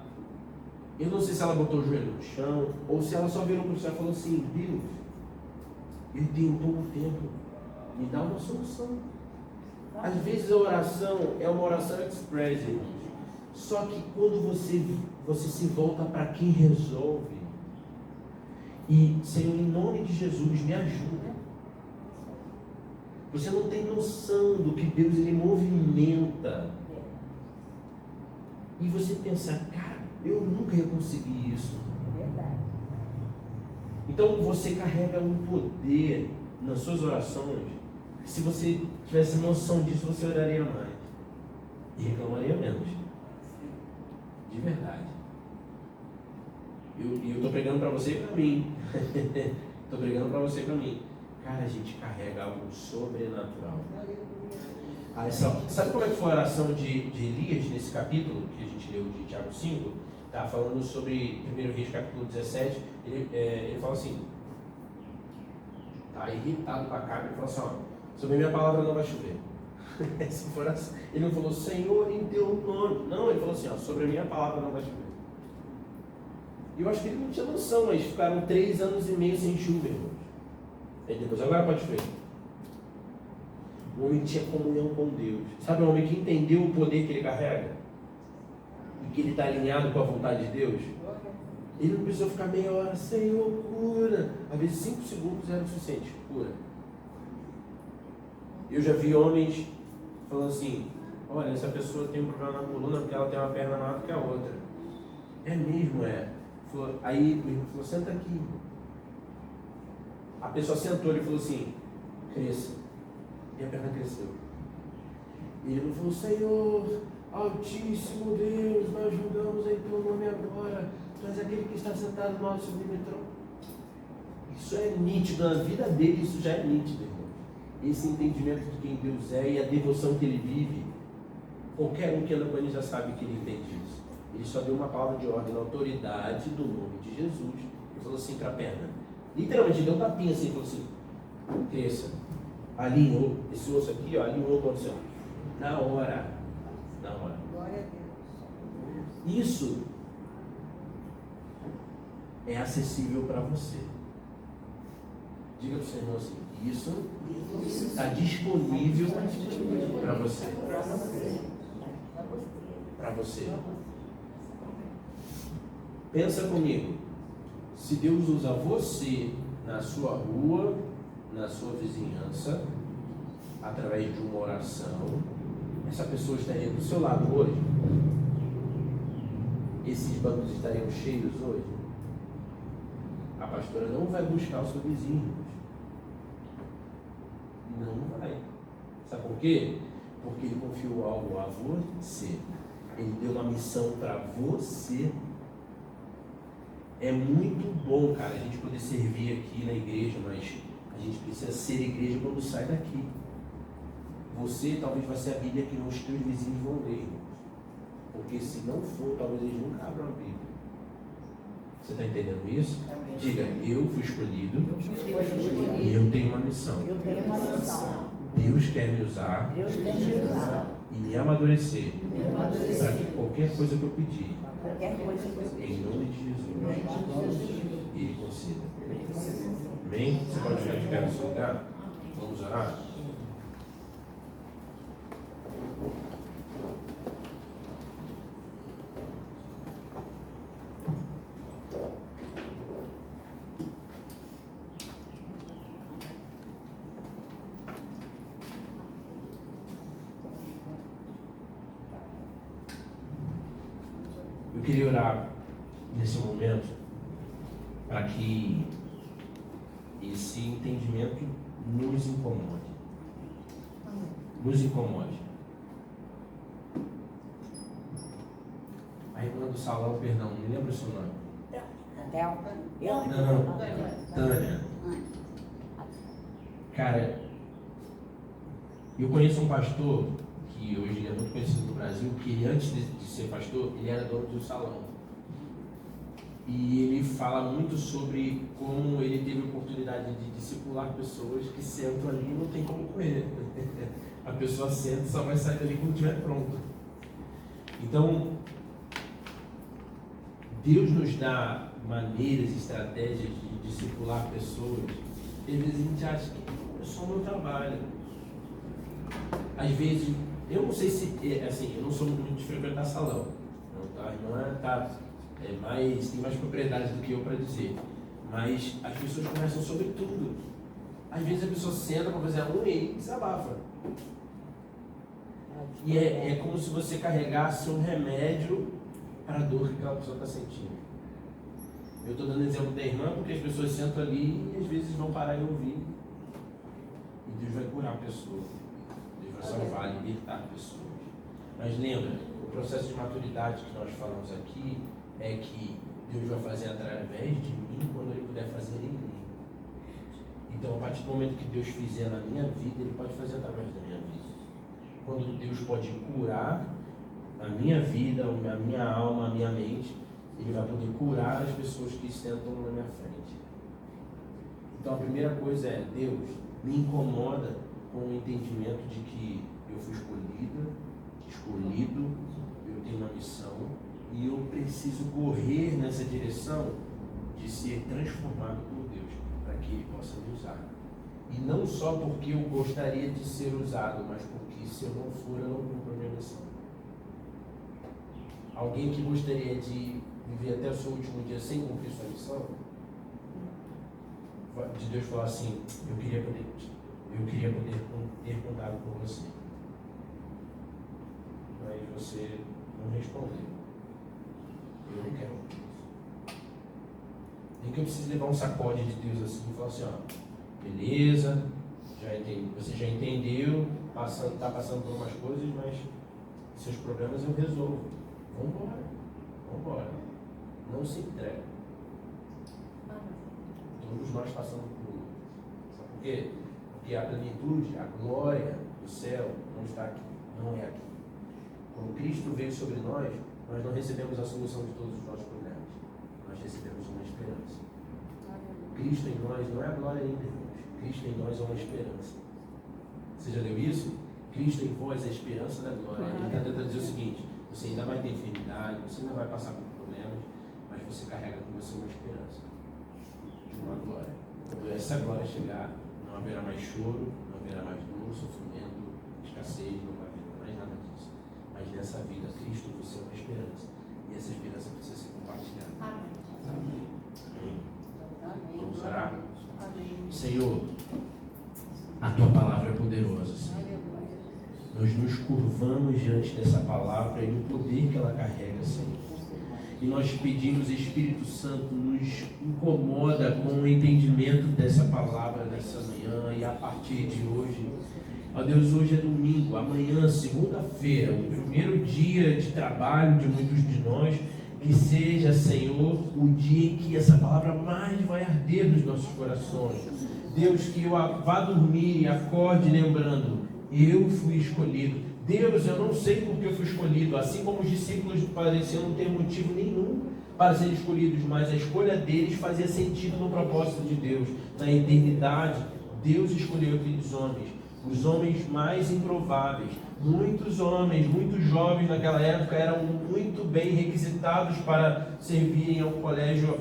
eu não sei se ela botou o joelho no chão, ou se ela só virou para o céu e falou assim, Deus, eu tenho pouco tempo, me dá uma solução. Às vezes a oração é uma oração express, irmãos. Só que quando você se volta para quem resolve, e Senhor, em nome de Jesus, me ajuda. Você não tem noção do que Deus ele movimenta. E você pensa, cara, eu nunca ia conseguir isso. Verdade. Então você carrega um poder nas suas orações. Se você tivesse noção disso, você oraria mais e reclamaria menos. De verdade. E eu estou pregando para você e para mim. Estou pregando para você e para mim. Cara, a gente carrega algo sobrenatural. Sabe como é que foi a oração de Elias nesse capítulo que a gente leu de Tiago 5? Está falando sobre 1 Reis capítulo 17. Ele fala assim, está irritado com a carne, ele fala assim, ó, sobre a minha palavra não vai chover. Ele não falou, Senhor, em teu nome. Não, ele falou assim, ó, sobre a minha palavra não vai chover. E eu acho que ele não tinha noção, mas ficaram 3 anos e meio sem chuva, irmãos. Aí depois, agora pode chover. O homem tinha comunhão com Deus. Sabe, o homem que entendeu o poder que ele carrega? E que ele está alinhado com a vontade de Deus? Ele não precisou ficar meia hora, Senhor, cura. Às vezes 5 segundos era o suficiente, cura. Eu já vi homens falando assim, olha, essa pessoa tem um problema na coluna porque ela tem uma perna maior do que a outra. É mesmo, é. Aí o irmão falou, senta aqui. A pessoa sentou, ele falou assim, cresça. E a perna cresceu. E ele falou, Senhor, Altíssimo Deus, nós julgamos em teu nome agora. Tu és aquele que está sentado no alto sobre o metrô. Isso é nítido, na vida dele isso já é nítido, irmão. Esse entendimento de quem Deus é e a devoção que ele vive, qualquer um que anda com ele já sabe que ele entende isso. Ele só deu uma palavra de ordem na autoridade do nome de Jesus. Ele falou assim para a perna. Literalmente, ele deu um tapinha assim, falou assim, cresça. Alinhou. Esse osso aqui, ó, alinhou com o céu. Na hora. Na hora. Glória a Deus. Isso é acessível para você. Diga para o seu irmão assim, isso está disponível para você. Para você. Pensa comigo. Se Deus usa você na sua rua, na sua vizinhança, através de uma oração. Essa pessoa estaria do seu lado hoje? Esses bancos estariam cheios hoje? A pastora não vai buscar o seu vizinho. Não vai. Sabe por quê? Porque ele confiou algo a você. Ele deu uma missão para você. É muito bom, cara, a gente poder servir aqui na igreja, mas a gente precisa ser igreja quando sai daqui. Você talvez vai ser a Bíblia que os teus vizinhos vão ler. Porque se não for, talvez eles nunca abram a Bíblia. Você está entendendo isso? Diga, eu fui escolhido e eu tenho uma missão. Deus quer me usar e me amadurecer para que qualquer coisa que eu pedir, em nome de Jesus, Ele conceda. Amém? Você pode ficar de pé no seu lugar? Vamos orar? Eu queria orar nesse momento para que esse entendimento nos incomode. Nos incomode. A irmã do salão, perdão, me lembra o seu nome? Não. Tânia. Cara, eu conheço um pastor que hoje é muito conhecido no Brasil, que ele, antes de ser pastor, ele era dono de um salão. E ele fala muito sobre como ele teve a oportunidade de discipular pessoas que sentam ali e não tem como correr. A pessoa senta e só vai sair dali quando estiver pronto. Então, Deus nos dá maneiras, estratégias de discipular pessoas. Às vezes a gente acha que é só o meu trabalho. Às vezes, eu não sei se, assim, eu não sou muito de frequentar salão. Não, a irmã tem mais propriedade do que eu para dizer. Mas as pessoas conversam sobre tudo. Às vezes a pessoa senta para fazer a unha e desabafa. E é como se você carregasse um remédio para a dor que aquela pessoa está sentindo. Eu estou dando exemplo da irmã porque as pessoas sentam ali e às vezes vão parar e ouvir. E Deus vai curar a pessoa. Deus vai salvar, libertar pessoas. Mas lembra, o processo de maturidade que nós falamos aqui é que Deus vai fazer através de mim quando Ele puder fazer em mim. Então, a partir do momento que Deus fizer na minha vida, Ele pode fazer através da minha vida. Quando Deus pode curar a minha vida, a minha alma, a minha mente, Ele vai poder curar as pessoas que sentam na minha frente. Então, a primeira coisa é, Deus me incomoda com o entendimento de que eu fui escolhido, eu tenho uma missão e eu preciso correr nessa direção de ser transformado por Deus, para que Ele possa me usar. E não só porque eu gostaria de ser usado, mas porque se eu não for, eu não cumpro a minha missão. Alguém que gostaria de viver até o seu último dia sem cumprir sua missão, de Deus falar assim, eu queria poder ter contato com você. Mas você não respondeu. Eu não quero isso. Nem que eu precise levar um sacode de Deus assim e falar assim, ó, beleza, você já entendeu, está passando por umas coisas, mas seus problemas eu resolvo. Vambora. Não se entrega. Todos nós passamos por isso. Sabe por quê? Porque a plenitude, a glória do céu não está aqui, não é aqui. Quando Cristo veio sobre nós não recebemos a solução de todos os nossos problemas. Nós recebemos uma esperança. Cristo em nós não é a glória ainda, irmãos. Cristo em nós é uma esperança. Você já leu isso? Cristo em vós é a esperança da glória. Ele está tentando dizer o seguinte, você ainda vai ter enfermidade, você ainda vai passar por problemas, mas você carrega com você uma esperança de uma glória. Quando essa glória chegar, não haverá mais choro, não haverá mais dor, sofrimento, escassez, não vai haver mais nada disso. Mas nessa vida, Cristo você é uma esperança. E essa esperança precisa ser compartilhada. Amém. Vamos orar? Senhor, a Tua palavra é poderosa, Senhor. Nós nos curvamos diante dessa palavra e do poder que ela carrega, Senhor. E nós pedimos, Espírito Santo, nos incomoda com o entendimento dessa palavra nessa manhã e a partir de hoje. Ó Deus, hoje é domingo, amanhã, segunda-feira, o primeiro dia de trabalho de muitos de nós, que seja, Senhor, o dia em que essa palavra mais vai arder nos nossos corações. Deus, que eu vá dormir e acorde lembrando, eu fui escolhido. Deus, eu não sei por que eu fui escolhido, assim como os discípulos pareciam não ter motivo nenhum para serem escolhidos, mas a escolha deles fazia sentido no propósito de Deus. Na eternidade, Deus escolheu aqueles homens, os homens mais improváveis. Muitos homens, muitos jovens naquela época eram muito bem requisitados para servirem ao colégio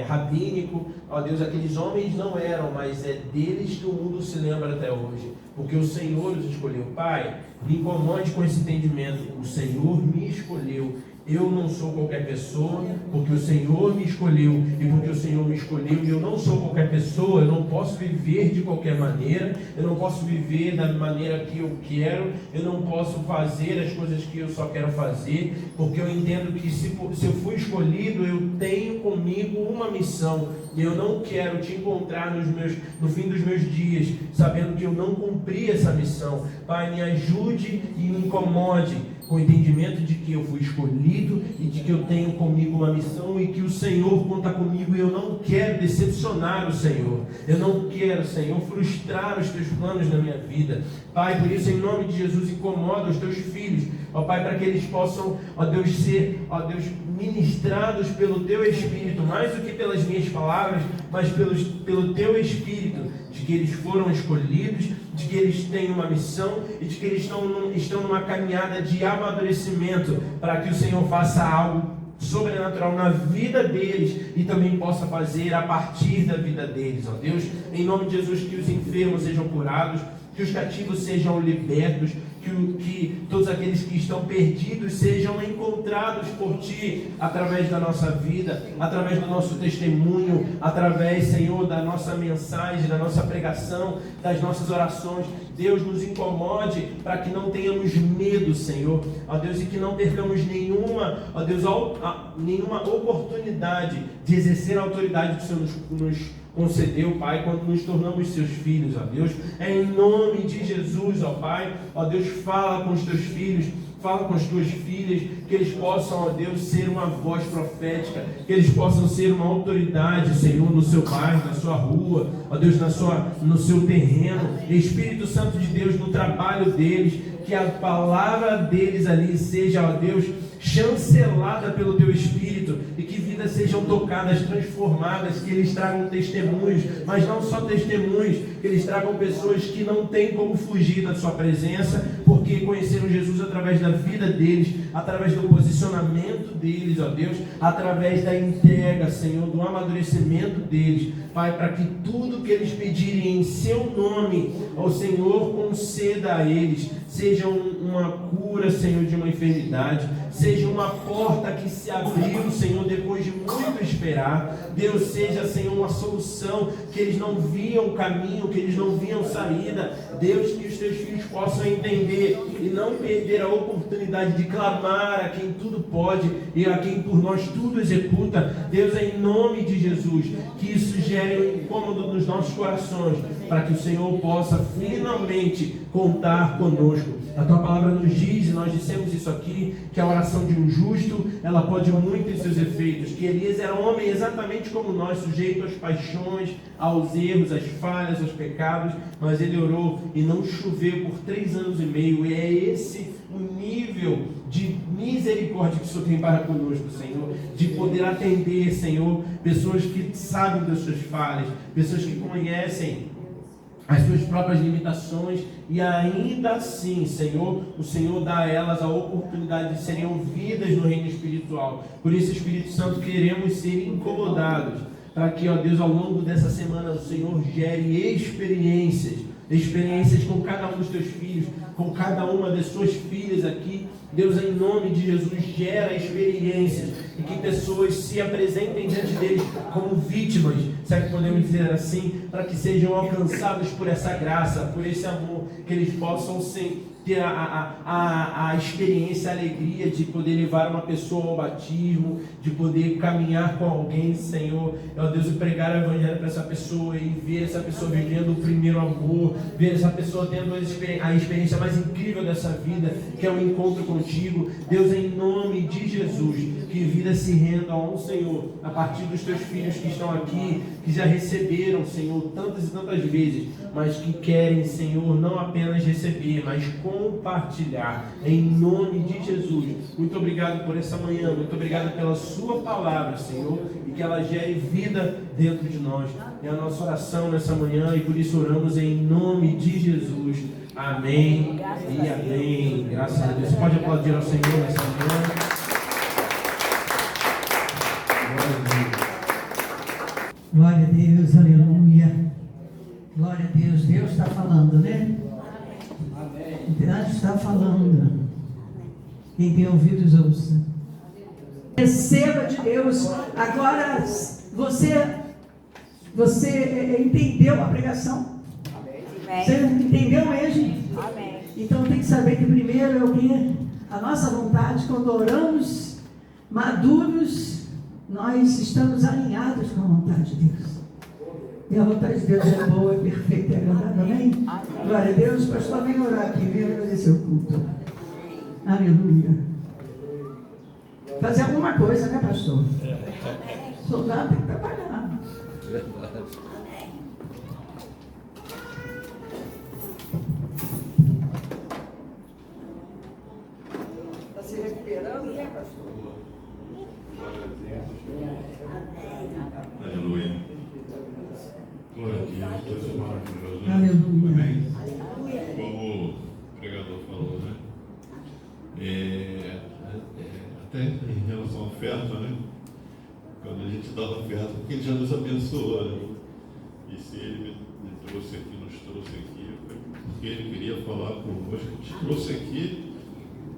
rabínico. Ó Deus, aqueles homens não eram, mas é deles que o mundo se lembra até hoje, porque o Senhor os escolheu. Pai, me incomode com esse entendimento. O Senhor me escolheu. Eu não sou qualquer pessoa, porque o Senhor me escolheu, e porque o Senhor me escolheu, e eu não sou qualquer pessoa, eu não posso viver de qualquer maneira, eu não posso viver da maneira que eu quero, eu não posso fazer as coisas que eu só quero fazer, porque eu entendo que se eu fui escolhido, eu tenho comigo uma missão, e eu não quero te encontrar no fim dos meus dias, sabendo que eu não cumpri essa missão. Pai, me ajude e me incomode com o entendimento de que eu fui escolhido e de que eu tenho comigo uma missão e que o Senhor conta comigo, e eu não quero decepcionar o Senhor, eu não quero, Senhor, frustrar os teus planos na minha vida. Pai, por isso, em nome de Jesus, incomoda os teus filhos, ó Pai, para que eles possam, ó Deus, ser, ó Deus, ministrados pelo teu Espírito, mais do que pelas minhas palavras, mas pelo teu Espírito, de que eles foram escolhidos, de que eles têm uma missão e de que eles estão numa caminhada de amadurecimento, para que o Senhor faça algo sobrenatural na vida deles e também possa fazer a partir da vida deles, ó Deus, em nome de Jesus, que os enfermos sejam curados, que os cativos sejam libertos, que todos aqueles que estão perdidos sejam encontrados por Ti, através da nossa vida, através do nosso testemunho, através, Senhor, da nossa mensagem, da nossa pregação, das nossas orações. Deus, nos incomode para que não tenhamos medo, Senhor, ó Deus, e que não percamos nenhuma, ó Deus, nenhuma oportunidade de exercer a autoridade que o Senhor nos concedeu, Pai, quando nos tornamos seus filhos, ó Deus, é em nome de Jesus, ó Pai, ó Deus, fala com os teus filhos, fala com as tuas filhas, que eles possam, ó Deus, ser uma voz profética, que eles possam ser uma autoridade, Senhor, no seu bairro, na sua rua, ó Deus, no seu terreno, Espírito Santo de Deus, no trabalho deles, que a palavra deles ali seja, ó Deus, chancelada pelo teu Espírito, e que vidas sejam tocadas, transformadas, que eles tragam testemunhos, mas não só testemunhos, que eles tragam pessoas que não têm como fugir da sua presença, porque conheceram Jesus através da vida deles, através do posicionamento deles, ó Deus, através da entrega, Senhor, do amadurecimento deles, Pai, para que tudo que eles pedirem em seu nome, ó Senhor, conceda a eles, seja uma cura, Senhor, de uma enfermidade, seja uma porta que se abriu, Senhor, depois de muito esperar. Deus, seja, Senhor, uma solução, que eles não viam caminho, que eles não viam saída. Deus, que os teus filhos possam entender e não perder a oportunidade de clamar a quem tudo pode e a quem por nós tudo executa. Deus, em nome de Jesus, que isso gere um incômodo nos nossos corações, para que o Senhor possa finalmente contar conosco. A tua palavra nos diz, e nós dissemos isso aqui, que a oração de um justo, ela pode muito em seus efeitos, que Elias era um homem exatamente como nós, sujeito às paixões, aos erros, às falhas, aos pecados, mas ele orou e não choveu por 3 anos e meio, e é esse o nível de misericórdia que o Senhor tem para conosco, Senhor, de poder atender, Senhor, pessoas que sabem das suas falhas, pessoas que conhecem as suas próprias limitações, e ainda assim, Senhor, o Senhor dá a elas a oportunidade de serem ouvidas no reino espiritual. Por isso, Espírito Santo, queremos ser incomodados, para que, ó Deus, ao longo dessa semana, o Senhor gere experiências com cada um dos teus filhos, com cada uma das suas filhas aqui, Deus, em nome de Jesus, gera experiências e que pessoas se apresentem diante deles como vítimas, se é que podemos dizer assim, para que sejam alcançados por essa graça, por esse amor, que eles possam ter a experiência, a alegria de poder levar uma pessoa ao batismo, de poder caminhar com alguém, Senhor, ó Deus, e pregar o evangelho para essa pessoa e ver essa pessoa vivendo o primeiro amor, ver essa pessoa tendo a experiência mais incrível dessa vida, que é o encontro contigo. Deus, em nome de Jesus, que vidas se rendam ao Senhor, a partir dos teus filhos que estão aqui, que já receberam, Senhor, tantas e tantas vezes, mas que querem, Senhor, não apenas receber, mas compartilhar, em nome de Jesus. Muito obrigado por essa manhã, muito obrigado pela sua palavra, Senhor, e que ela gere vida dentro de nós. É a nossa oração nessa manhã, e por isso oramos em nome de Jesus. Amém e amém. Graças a Deus. Você pode aplaudir ao Senhor nessa manhã. Glória a Deus, aleluia. Glória a Deus. Deus está falando, né? Deus está falando. Quem tem ouvidos, ouça. Receba de Deus. Agora, você entendeu a pregação? Você entendeu mesmo? Então tem que saber que primeiro é o que? A nossa vontade, quando oramos maduros, nós estamos alinhados com a vontade de Deus. E a vontade de Deus é boa, é perfeita, é agradável. Amém? Glória a Deus. Pastor, vem orar aqui, vem agradecer o culto. Aleluia. Fazer alguma coisa, né, pastor? Soldado tem que trabalhar. Está se recuperando, né, pastor? Aleluia. Glória a Deus, Deus é maravilhoso. Né? Aleluia. Amém. Como o pregador falou, né? Até em relação à oferta, né? Quando a gente dá a oferta, porque Ele já nos abençoou, né? E se Ele me trouxe aqui, nos trouxe aqui, foi porque Ele queria falar conosco, te trouxe aqui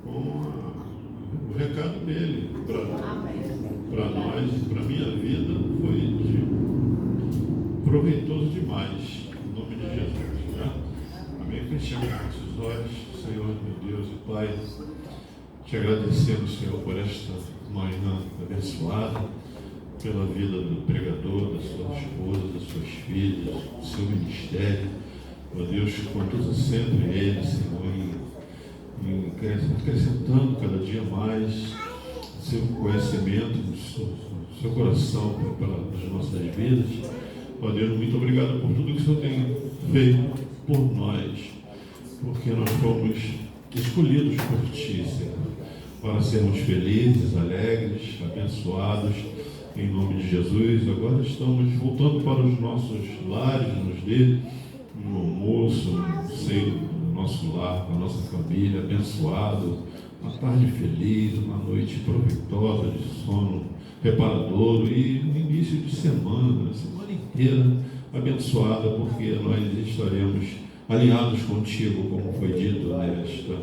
com o recado dele para nós, para minha vida, foi proveitoso demais, em nome de Jesus. Né? Amém? Fechamos nossos olhos, Senhor, meu Deus e Pai. Te agradecemos, Senhor, por esta manhã abençoada, pela vida do pregador, da sua esposa, das suas filhas, do seu ministério. Ó Deus, conduza sempre ele, Senhor, acrescentando cada dia mais seu conhecimento, seu coração para as nossas vidas. Ó Deus, muito obrigado por tudo que o Senhor tem feito por nós, porque nós fomos escolhidos por Ti, Senhor, para sermos felizes, alegres, abençoados, em nome de Jesus. Agora estamos voltando para os nossos lares, nos dê um almoço, no seio do nosso lar, com a nossa família, abençoado, uma tarde feliz, uma noite proveitosa de sono reparador e um início de semana, a semana inteira abençoada, porque nós estaremos alinhados contigo, como foi dito nesta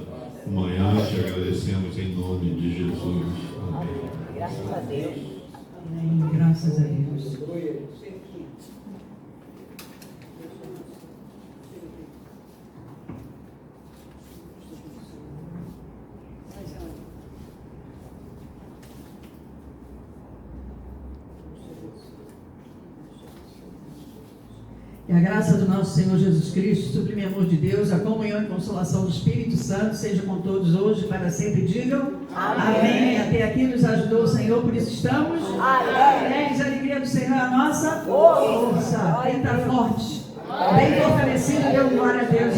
manhã. Te agradecemos em nome de Jesus. Amém. Graças a Deus. Amém. Graças a Deus. E a graça do nosso Senhor Jesus Cristo, o sublime amor de Deus, a comunhão e consolação do Espírito Santo seja com todos hoje, para sempre. Digam amém. Até aqui nos ajudou o Senhor, por isso estamos alegres. A alegria do Senhor é a nossa força. Quem está forte, bem fortalecido, deu glória a Deus.